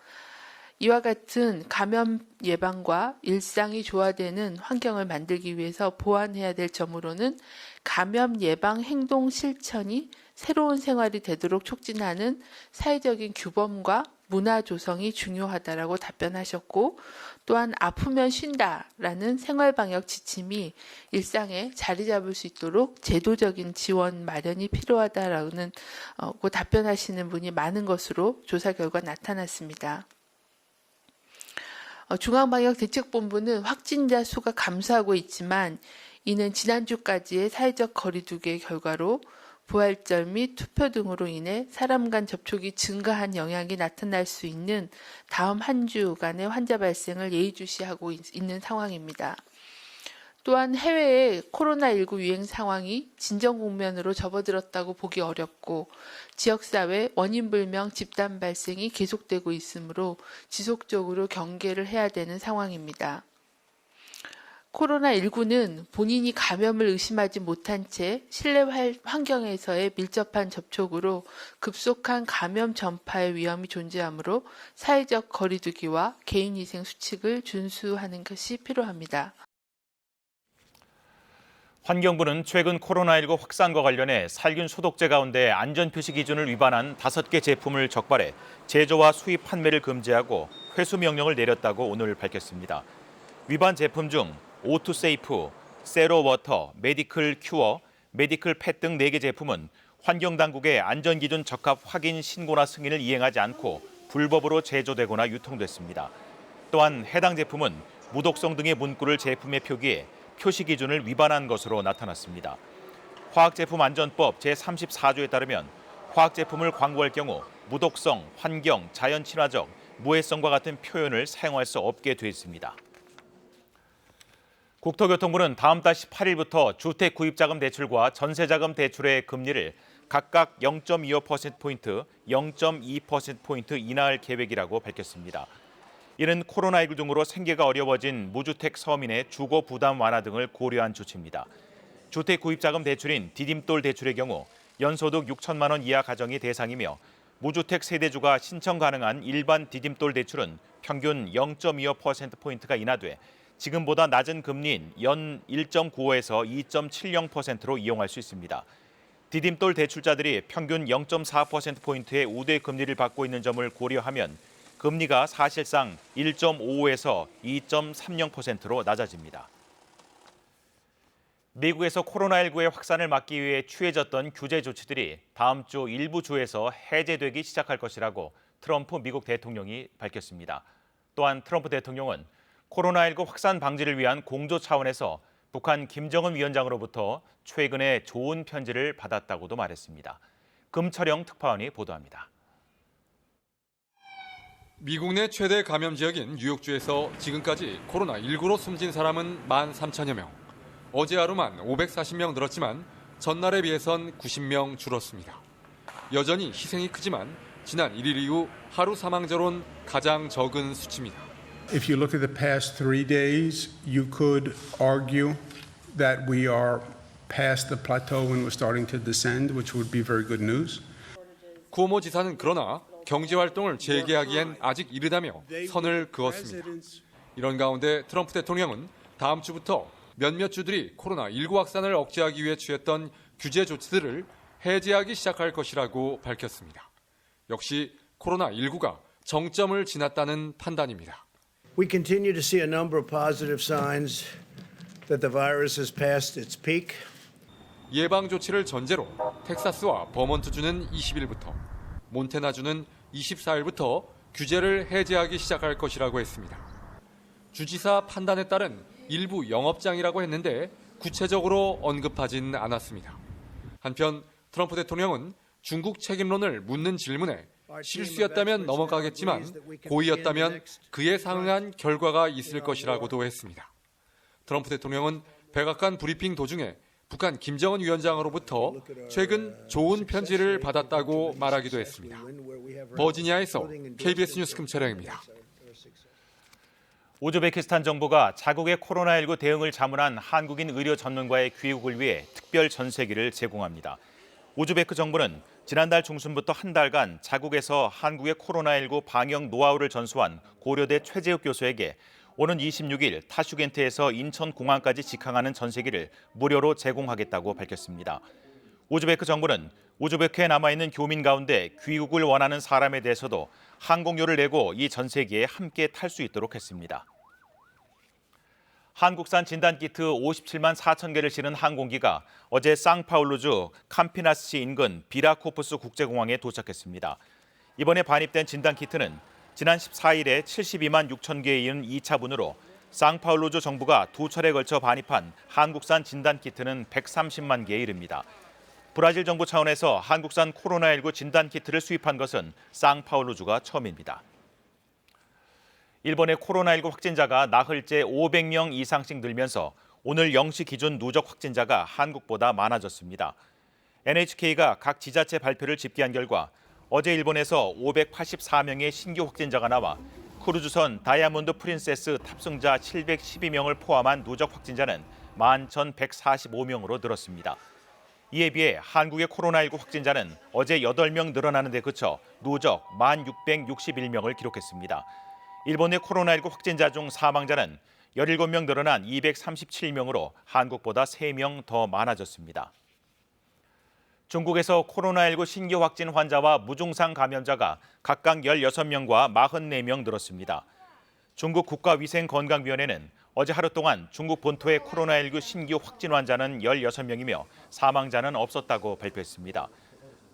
Speaker 11: 이와 같은 감염 예방과 일상이 조화되는 환경을 만들기 위해서 보완해야 될 점으로는 감염 예방 행동 실천이 새로운 생활이 되도록 촉진하는 사회적인 규범과 문화 조성이 중요하다라고 답변하셨고, 또한 아프면 쉰다라는 생활 방역 지침이 일상에 자리 잡을 수 있도록 제도적인 지원 마련이 필요하다라는 답변하시는 분이 많은 것으로 조사 결과 나타났습니다. 중앙방역대책본부는 확진자 수가 감소하고 있지만 이는 지난주까지의 사회적 거리 두기의 결과로 부활절 및 투표 등으로 인해 사람 간 접촉이 증가한 영향이 나타날 수 있는 다음 한 주간의 환자 발생을 예의주시하고 있는 상황입니다. 또한 해외의 코로나19 유행 상황이 진정 국면으로 접어들었다고 보기 어렵고 지역사회 원인불명 집단 발생이 계속되고 있으므로 지속적으로 경계를 해야 되는 상황입니다. 코로나19는 본인이 감염을 의심하지 못한 채 실내 환경에서의 밀접한 접촉으로 급속한 감염 전파의 위험이 존재하므로 사회적 거리두기와 개인위생 수칙을 준수하는 것이 필요합니다.
Speaker 1: 환경부는 최근 코로나19 확산과 관련해 살균 소독제 가운데 안전표시 기준을 위반한 5개 제품을 적발해 제조와 수입 판매를 금지하고 회수 명령을 내렸다고 오늘 밝혔습니다. 위반 제품 중 오투세이프, 세로워터, 메디클 큐어, 메디클 팻 등 4개 제품은 환경당국의 안전기준 적합 확인 신고나 승인을 이행하지 않고 불법으로 제조되거나 유통됐습니다. 또한 해당 제품은 무독성 등의 문구를 제품에 표기해 표시 기준을 위반한 것으로 나타났습니다. 화학제품안전법 제34조에 따르면 화학제품을 광고할 경우 무독성, 환경, 자연 친화적, 무해성과 같은 표현을 사용할 수 없게 돼 있습니다. 국토교통부는 다음 달 18일부터 주택구입자금 대출과 전세자금 대출의 금리를 각각 0.25%포인트, 0.2%포인트 인하할 계획이라고 밝혔습니다. 이는 코로나19 등으로 생계가 어려워진 무주택 서민의 주거 부담 완화 등을 고려한 조치입니다. 주택구입자금 대출인 디딤돌 대출의 경우 연소득 6천만 원 이하 가정이 대상이며 무주택 세대주가 신청 가능한 일반 디딤돌 대출은 평균 0.25%포인트가 인하돼 지금보다 낮은 금리인 연 1.95에서 2.70%로 이용할 수 있습니다. 디딤돌 대출자들이 평균 0.4%포인트의 우대 금리를 받고 있는 점을 고려하면 금리가 사실상 1.55에서 2.30%로 낮아집니다. 미국에서 코로나19의 확산을 막기 위해 취해졌던 규제 조치들이 다음 주 일부 주에서 해제되기 시작할 것이라고 트럼프 미국 대통령이 밝혔습니다. 또한 트럼프 대통령은 코로나19 확산 방지를 위한 공조 차원에서 북한 김정은 위원장으로부터 최근에 좋은 편지를 받았다고도 말했습니다. 금철영 특파원이 보도합니다.
Speaker 12: 미국 내 최대 감염 지역인 뉴욕주에서 지금까지 코로나19로 숨진 사람은 13,000여 명. 어제 하루만 540명 늘었지만 전날에 비해선 90명 줄었습니다. 여전히 희생이 크지만 지난 1일 이후 하루 사망자로는 가장 적은 수치입니다.
Speaker 13: If you look at the past 3 days, you could argue that we are past the plateau and we're starting to descend, which would be very good news.
Speaker 12: 쿠오모 지사는 그러나 경제 활동을 재개하기엔 아직 이르다며 선을 그었습니다. 이런 가운데 트럼프 대통령은 다음 주부터 몇몇 주들이 코로나19 확산을 억제하기 위해 취했던 규제 조치들을 해제하기 시작할 것이라고 밝혔습니다. 역시 코로나19가 정점을 지났다는 판단입니다.
Speaker 14: We continue to see a number of positive signs that the virus has passed its peak.
Speaker 12: 예방 조치를 전제로 텍사스와 버몬트주는 20일부터, 몬태나주는 24일부터 규제를 해제하기 시작할 것이라고 했습니다. 주지사 판단에 따른 일부 영업장이라고 했는데 구체적으로 언급하진 않았습니다. 한편 트럼프 대통령은 중국 책임론을 묻는 질문에 실수였다면 넘어가겠지만 고의였다면 그에 상응한 결과가 있을 것이라고도 했습니다. 트럼프 대통령은 백악관 브리핑 도중에 북한 김정은 위원장으로부터 최근 좋은 편지를 받았다고 말하기도 했습니다. 버지니아에서 KBS 뉴스 김철영입니다.
Speaker 1: 우즈베키스탄 정부가 자국의 코로나19 대응을 자문한 한국인 의료 전문가의 귀국을 위해 특별 전세기를 제공합니다. 우즈베크 정부는 지난달 중순부터 한 달간 자국에서 한국의 코로나19 방역 노하우를 전수한 고려대 최재욱 교수에게 오는 26일 타슈겐트에서 인천공항까지 직항하는 전세기를 무료로 제공하겠다고 밝혔습니다. 우즈베크 정부는 우즈베크에 남아있는 교민 가운데 귀국을 원하는 사람에 대해서도 항공료를 내고 이 전세기에 함께 탈 수 있도록 했습니다. 한국산 진단키트 57만 4천 개를 실은 항공기가 어제 상파울루주 캄피나스시 인근 비라코프스 국제공항에 도착했습니다. 이번에 반입된 진단키트는 지난 14일에 72만 6천 개에 이은 2차분으로 상파울루주 정부가 두 차례에 걸쳐 반입한 한국산 진단키트는 130만 개에 이릅니다. 브라질 정부 차원에서 한국산 코로나19 진단키트를 수입한 것은 상파울루주가 처음입니다. 일본의 코로나19 확진자가 나흘째 500명 이상씩 늘면서 오늘 0시 기준 누적 확진자가 한국보다 많아졌습니다. NHK가 각 지자체 발표를 집계한 결과 어제 일본에서 584명의 신규 확진자가 나와 크루즈선 다이아몬드 프린세스 탑승자 712명을 포함한 누적 확진자는 11,145명으로 늘었습니다. 이에 비해 한국의 코로나19 확진자는 어제 8명 늘어나는 데 그쳐 누적 1,661명을 기록했습니다. 일본의 코로나19 확진자 중 사망자는 17명 늘어난 237명으로 한국보다 3명 더 많아졌습니다. 중국에서 코로나19 신규 확진 환자와 무증상 감염자가 각각 16명과 44명 늘었습니다. 중국 국가위생건강위원회는 어제 하루 동안 중국 본토의 코로나19 신규 확진 환자는 16명이며 사망자는 없었다고 발표했습니다.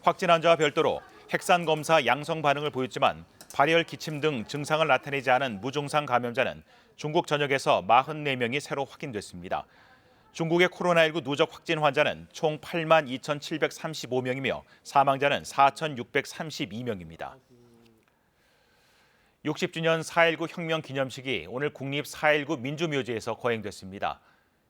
Speaker 1: 확진 환자와 별도로 핵산 검사 양성 반응을 보였지만 발열, 기침 등 증상을 나타내지 않은 무증상 감염자는 중국 전역에서 44명이 새로 확인됐습니다. 중국의 코로나19 누적 확진 환자는 총 8만 2,735명이며 사망자는 4,632명입니다. 60주년 4.19 혁명 기념식이 오늘 국립 4.19 민주묘지에서 거행됐습니다.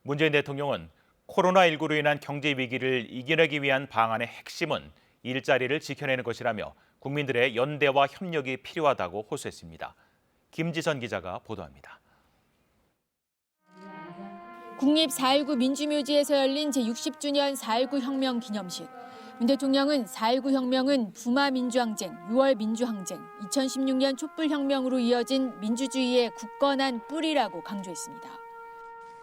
Speaker 1: 문재인 대통령은 코로나19로 인한 경제 위기를 이겨내기 위한 방안의 핵심은 일자리를 지켜내는 것이라며 국민들의 연대와 협력이 필요하다고 호소했습니다. 김지선 기자가 보도합니다.
Speaker 15: 국립 4.19 민주묘지에서 열린 제60주년 4.19 혁명 기념식. 문 대통령은 4.19 혁명은 부마 민주항쟁, 6월 민주항쟁, 2016년 촛불혁명으로 이어진 민주주의의 굳건한 뿌리라고 강조했습니다.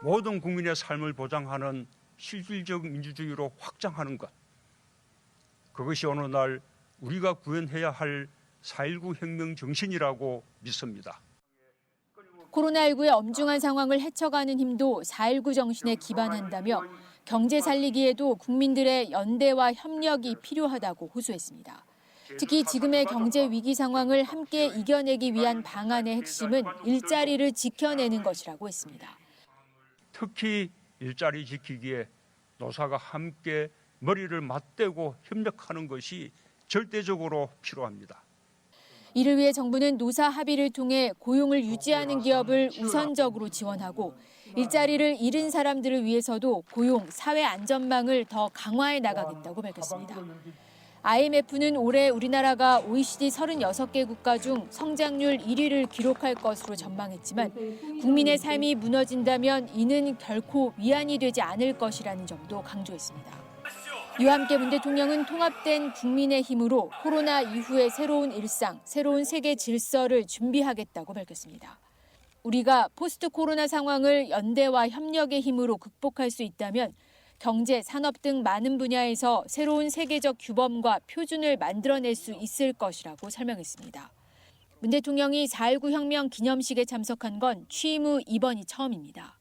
Speaker 16: 모든 국민의 삶을 보장하는 실질적 민주주의로 확장하는 것. 그것이 어느 날 우리가 구현해야 할 4.19 혁명 정신이라고 믿습니다.
Speaker 15: 코로나19의 엄중한 상황을 헤쳐가는 힘도 4.19 정신에 기반한다며 경제 살리기에도 국민들의 연대와 협력이 필요하다고 호소했습니다. 특히 지금의 경제 위기 상황을 함께 이겨내기 위한 방안의 핵심은 일자리를 지켜내는 것이라고 했습니다.
Speaker 16: 특히 일자리 지키기에 노사가 함께 머리를 맞대고 협력하는 것이 절대적으로 필요합니다.
Speaker 15: 이를 위해 정부는 노사 합의를 통해 고용을 유지하는 기업을 우선적으로 지원하고 일자리를 잃은 사람들을 위해서도 고용, 사회 안전망을 더 강화해 나가겠다고 밝혔습니다. IMF는 올해 우리나라가 OECD 36개 국가 중 성장률 1위를 기록할 것으로 전망했지만 국민의 삶이 무너진다면 이는 결코 위안이 되지 않을 것이라는 점도 강조했습니다. 이와 함께 문 대통령은 통합된 국민의 힘으로 코로나 이후의 새로운 일상, 새로운 세계 질서를 준비하겠다고 밝혔습니다. 우리가 포스트 코로나 상황을 연대와 협력의 힘으로 극복할 수 있다면 경제, 산업 등 많은 분야에서 새로운 세계적 규범과 표준을 만들어낼 수 있을 것이라고 설명했습니다. 문 대통령이 4.19 혁명 기념식에 참석한 건 취임 후 이번이 처음입니다.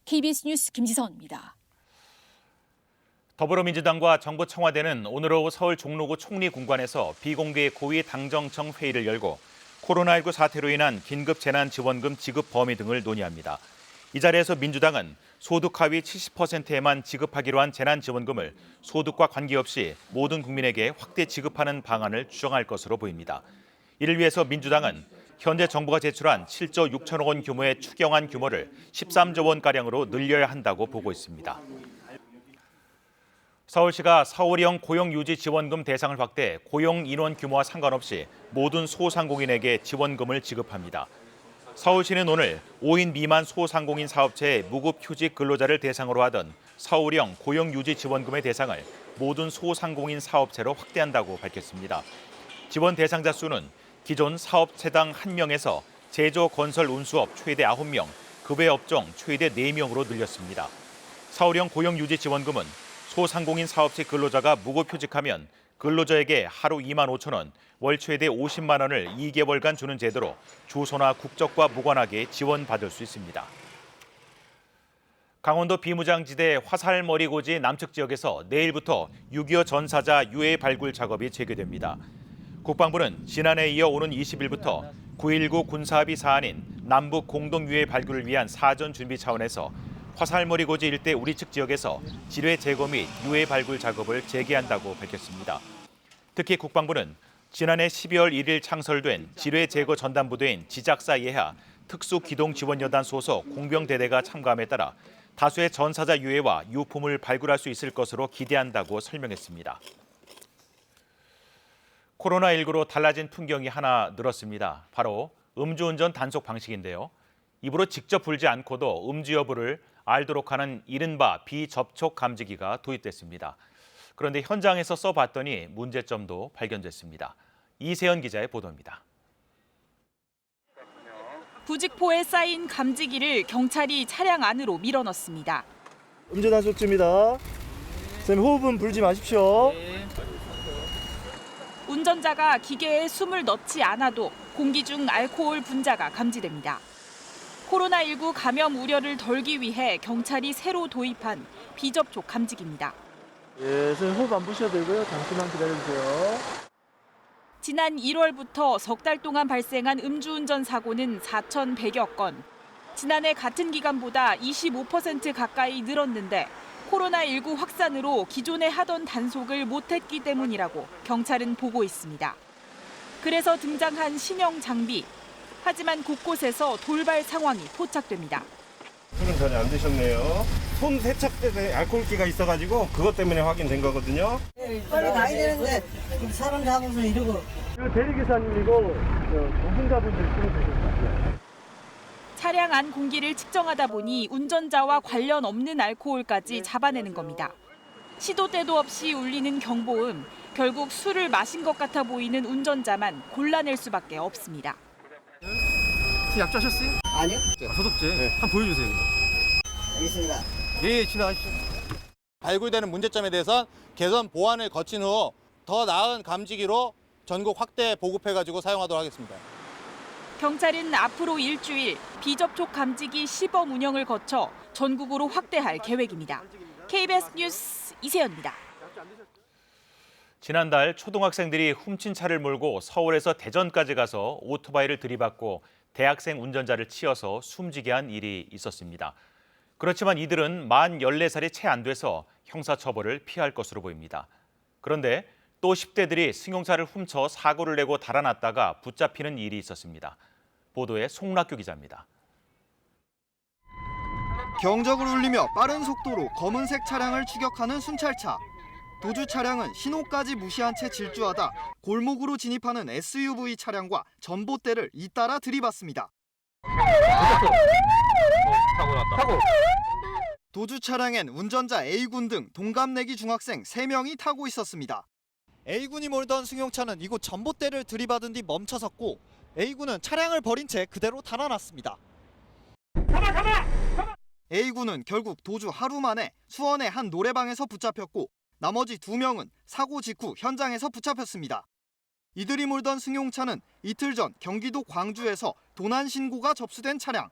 Speaker 15: KBS 뉴스 김지선입니다.
Speaker 1: 더불어민주당과 정부 청와대는 오늘 오후 서울 종로구 총리공관에서 비공개 고위 당정청 회의를 열고 코로나19 사태로 인한 긴급 재난지원금 지급 범위 등을 논의합니다. 이 자리에서 민주당은 소득 하위 70%에만 지급하기로 한 재난지원금을 소득과 관계없이 모든 국민에게 확대 지급하는 방안을 추정할 것으로 보입니다. 이를 위해서 민주당은 현재 정부가 제출한 7조 6천억 원 규모의 추경안 규모를 13조 원가량으로 늘려야 한다고 보고 있습니다. 서울시가 서울형 고용유지지원금 대상을 확대 고용 인원 규모와 상관없이 모든 소상공인에게 지원금을 지급합니다. 서울시는 오늘 5인 미만 소상공인 사업체의 무급휴직 근로자를 대상으로 하던 서울형 고용유지지원금의 대상을 모든 소상공인 사업체로 확대한다고 밝혔습니다. 지원 대상자 수는 기존 사업체당 1명에서 제조, 건설, 운수업 최대 9명, 그 외 업종 최대 4명으로 늘렸습니다. 서울형 고용유지지원금은 소상공인 사업체 근로자가 무급휴직하면 근로자에게 하루 2만 5천 원, 월 최대 50만 원을 2개월간 주는 제도로 주소나 국적과 무관하게 지원받을 수 있습니다. 강원도 비무장지대 화살머리고지 남측 지역에서 내일부터 6.25 전사자 유해 발굴 작업이 재개됩니다. 국방부는 지난해에 이어 오는 20일부터 9.19 군사합의 사안인 남북 공동유해 발굴을 위한 사전 준비 차원에서 화살머리고지 일대 우리 측 지역에서 지뢰 제거 및 유해 발굴 작업을 재개한다고 밝혔습니다. 특히 국방부는 지난해 12월 1일 창설된 지뢰 제거 전담부대인 지작사 예하 특수기동지원여단 소속 공병대대가 참가함에 따라 다수의 전사자 유해와 유품을 발굴할 수 있을 것으로 기대한다고 설명했습니다. 코로나19로 달라진 풍경이 하나 늘었습니다. 바로 음주운전 단속 방식인데요. 입으로 직접 불지 않고도 음주 여부를 알도록 하는 이른바 비접촉 감지기가 도입됐습니다. 그런데 현장에서 써봤더니 문제점도 발견됐습니다. 이세연 기자의 보도입니다.
Speaker 5: 부직포에 쌓인 감지기를 경찰이 차량 안으로 밀어넣습니다.
Speaker 17: 음주 단속주입니다. 선생님 호흡은 불지 마십시오.
Speaker 5: 운전자가 기계에 숨을 넣지 않아도 공기 중 알코올 분자가 감지됩니다. 코로나19 감염 우려를 덜기 위해 경찰이 새로 도입한 비접촉 감지기입니다.
Speaker 17: 예, 선생님 호흡 안 부셔도 되고요. 잠시만 기다려주세요.
Speaker 5: 지난 1월부터 석 달 동안 발생한 음주운전 사고는 4,100여 건. 지난해 같은 기간보다 25% 가까이 늘었는데 코로나19 확산으로 기존에 하던 단속을 못했기 때문이라고 경찰은 보고 있습니다. 그래서 등장한 신형 장비. 하지만 곳곳에서 돌발 상황이 포착됩니다.
Speaker 18: 술은 전혀 안 드셨네요. 손 세척대에 알코올기가 있어가지고 그것 때문에 확인된 거거든요.
Speaker 19: 빨리 가야 되는데 사람 잡아서 이러고.
Speaker 17: 대리기사님이고 운전자분들 쓰면 되실 것 같아요.
Speaker 5: 차량 안 공기를 측정하다 보니 운전자와 관련 없는 알코올까지 잡아내는 겁니다. 시도 때도 없이 울리는 경보음, 결국 술을 마신 것 같아 보이는 운전자만 골라낼 수밖에 없습니다.
Speaker 17: 약주하셨어요?
Speaker 19: 아니요.
Speaker 17: 소독제 한번 보여주세요.
Speaker 19: 알겠습니다.
Speaker 17: 예, 지나가십시오.
Speaker 20: 발굴되는 문제점에 대해서 개선 보완을 거친 후 더 나은 감지기로 전국 확대 보급해가지고 사용하도록 하겠습니다.
Speaker 5: 경찰은 앞으로 일주일 비접촉 감지기 시범 운영을 거쳐 전국으로 확대할 계획입니다. KBS 뉴스 이세연입니다.
Speaker 1: 지난달 초등학생들이 훔친 차를 몰고 서울에서 대전까지 가서 오토바이를 들이받고 대학생 운전자를 치어서 숨지게 한 일이 있었습니다. 그렇지만 이들은 만 14살이 채 안 돼서 형사처벌을 피할 것으로 보입니다. 그런데 또 10대들이 승용차를 훔쳐 사고를 내고 달아났다가 붙잡히는 일이 있었습니다. 보도에 송락규 기자입니다.
Speaker 21: 경적을 울리며 빠른 속도로 검은색 차량을 추격하는 순찰차. 도주 차량은 신호까지 무시한 채 질주하다 골목으로 진입하는 SUV 차량과 전봇대를 잇따라 들이받습니다. 사고. 도주 차량엔 운전자 A군 등 동갑내기 중학생 3명이 타고 있었습니다. A군이 몰던 승용차는 이곳 전봇대를 들이받은 뒤 멈춰섰고 A군은 차량을 버린 채 그대로 달아났습니다. A군은 결국 도주 하루 만에 수원의 한 노래방에서 붙잡혔고 나머지 2명은 사고 직후 현장에서 붙잡혔습니다. 이들이 몰던 승용차는 이틀 전 경기도 광주에서 도난 신고가 접수된 차량.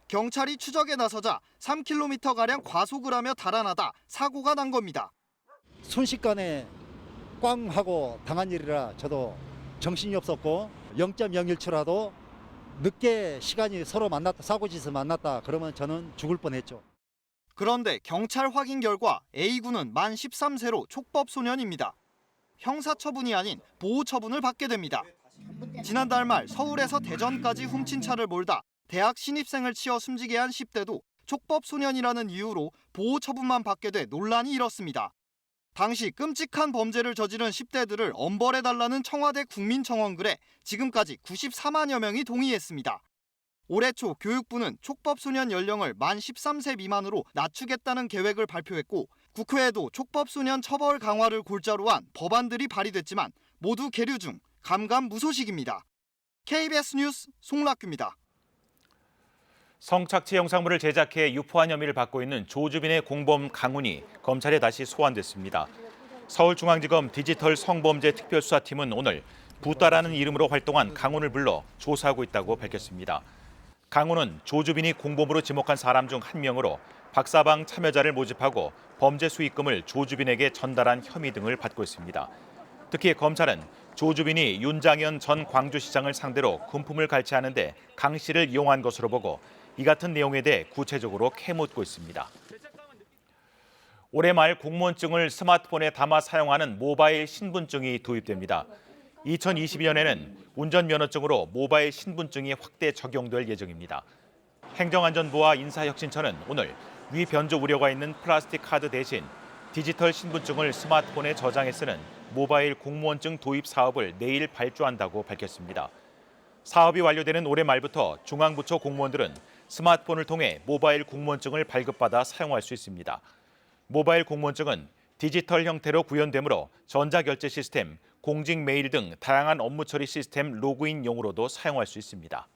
Speaker 21: 경찰이 추적에 나서자 3km가량 과속을 하며 달아나다 사고가 난 겁니다.
Speaker 22: 순식간에 꽝 하고 당한 일이라 저도 정신이 없었고 0.01초라도 늦게 시간이 서로 만났다, 사고짓을 만났다 그러면 저는 죽을 뻔했죠.
Speaker 21: 그런데 경찰 확인 결과 A군은 만 13세로 촉법 소년입니다. 형사처분이 아닌 보호처분을 받게 됩니다. 지난달 말 서울에서 대전까지 훔친 차를 몰다 대학 신입생을 치어 숨지게 한 10대도 촉법 소년이라는 이유로 보호처분만 받게 돼 논란이 일었습니다. 당시 끔찍한 범죄를 저지른 10대들을 엄벌해달라는 청와대 국민청원글에 지금까지 94만여 명이 동의했습니다. 올해 초 교육부는 촉법소년 연령을 만 13세 미만으로 낮추겠다는 계획을 발표했고 국회에도 촉법소년 처벌 강화를 골자로 한 법안들이 발의됐지만 모두 계류 중 감감무소식입니다. KBS 뉴스 송락규입니다.
Speaker 1: 성착취 영상물을 제작해 유포한 혐의를 받고 있는 조주빈의 공범 강훈이 검찰에 다시 소환됐습니다. 서울중앙지검 디지털 성범죄 특별수사팀은 오늘 부따라는 이름으로 활동한 강훈을 불러 조사하고 있다고 밝혔습니다. 강훈은 조주빈이 공범으로 지목한 사람 중 한 명으로 박사방 참여자를 모집하고 범죄 수익금을 조주빈에게 전달한 혐의 등을 받고 있습니다. 특히 검찰은 조주빈이 윤장현 전 광주시장을 상대로 금품을 갈취하는 데 강 씨를 이용한 것으로 보고 이 같은 내용에 대해 구체적으로 캐묻고 있습니다. 올해 말 공무원증을 스마트폰에 담아 사용하는 모바일 신분증이 도입됩니다. 2022년에는 운전면허증으로 모바일 신분증이 확대 적용될 예정입니다. 행정안전부와 인사혁신처는 오늘 위 변조 우려가 있는 플라스틱 카드 대신 디지털 신분증을 스마트폰에 저장해 쓰는 모바일 공무원증 도입 사업을 내일 발주한다고 밝혔습니다. 사업이 완료되는 올해 말부터 중앙부처 공무원들은 스마트폰을 통해 모바일 공무원증을 발급받아 사용할 수 있습니다. 모바일 공무원증은 디지털 형태로 구현되므로 전자결제 시스템, 공직 메일 등 다양한 업무 처리 시스템 로그인용으로도 사용할 수 있습니다.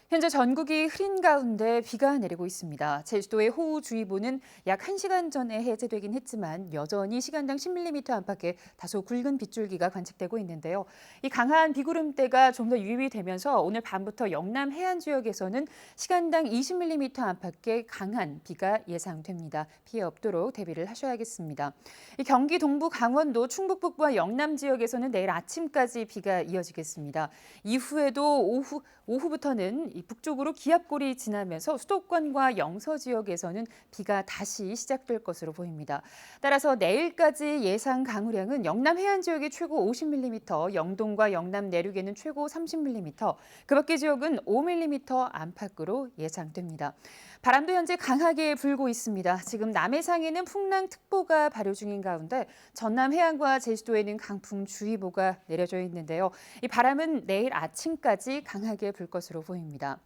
Speaker 3: 현재 전국이 흐린 가운데 비가 내리고 있습니다. 제주도의 호우주의보는 약 1시간 전에 해제되긴 했지만 여전히 시간당 10mm 안팎의 다소 굵은 빗줄기가 관측되고 있는데요. 이 강한 비구름대가 좀 더 유입이 되면서 오늘 밤부터 영남 해안 지역에서는 시간당 20mm 안팎의 강한 비가 예상됩니다. 피해 없도록 대비를 하셔야겠습니다. 이 경기 동부 강원도 충북 북부와 영남 지역에서는 내일 아침까지 비가 이어지겠습니다. 이후에도 오후부터는 북쪽으로 기압골이 지나면서 수도권과 영서 지역에서는 비가 다시 시작될 것으로 보입니다. 따라서 내일까지 예상 강우량은 영남 해안 지역이 최고 50mm, 영동과 영남 내륙에는 최고 30mm, 그 밖의 지역은 5mm 안팎으로 예상됩니다. 바람도 현재 강하게 불고 있습니다. 지금 남해상에는 풍랑특보가 발효 중인 가운데 전남 해안과 제주도에는 강풍주의보가 내려져 있는데요. 이 바람은 내일 아침까지 강하게 불 것으로 보입니다.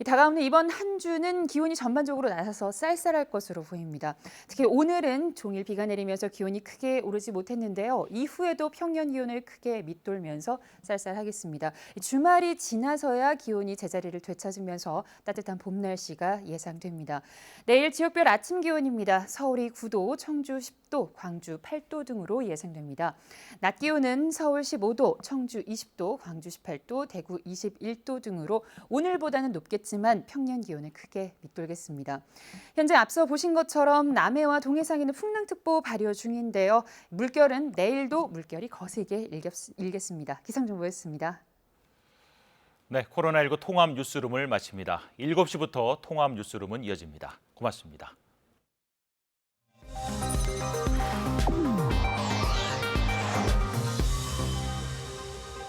Speaker 3: 다가오는 이번 한 주는 기온이 전반적으로 낮아서 쌀쌀할 것으로 보입니다. 특히 오늘은 종일 비가 내리면서 기온이 크게 오르지 못했는데요. 이후에도 평년 기온을 크게 밑돌면서 쌀쌀하겠습니다. 주말이 지나서야 기온이 제자리를 되찾으면서 따뜻한 봄 날씨가 예상됩니다. 내일 지역별 아침 기온입니다. 서울이 9도, 청주 10도, 광주 8도 등으로 예상됩니다. 낮 기온은 서울 15도, 청주 20도, 광주 18도, 대구 21도 등으로 오늘보다는 높겠지만 평년 기온을 크게 밑돌겠습니다. 현재 앞서 보신 것처럼 남해와 동해상에는 풍랑특보 발효 중인데요. 물결은 내일도 물결이 거세게 일겠습니다. 기상정보였습니다.
Speaker 1: 네, 코로나19 통합 뉴스룸을 마칩니다. 7시부터 통합 뉴스룸은 이어집니다. 고맙습니다.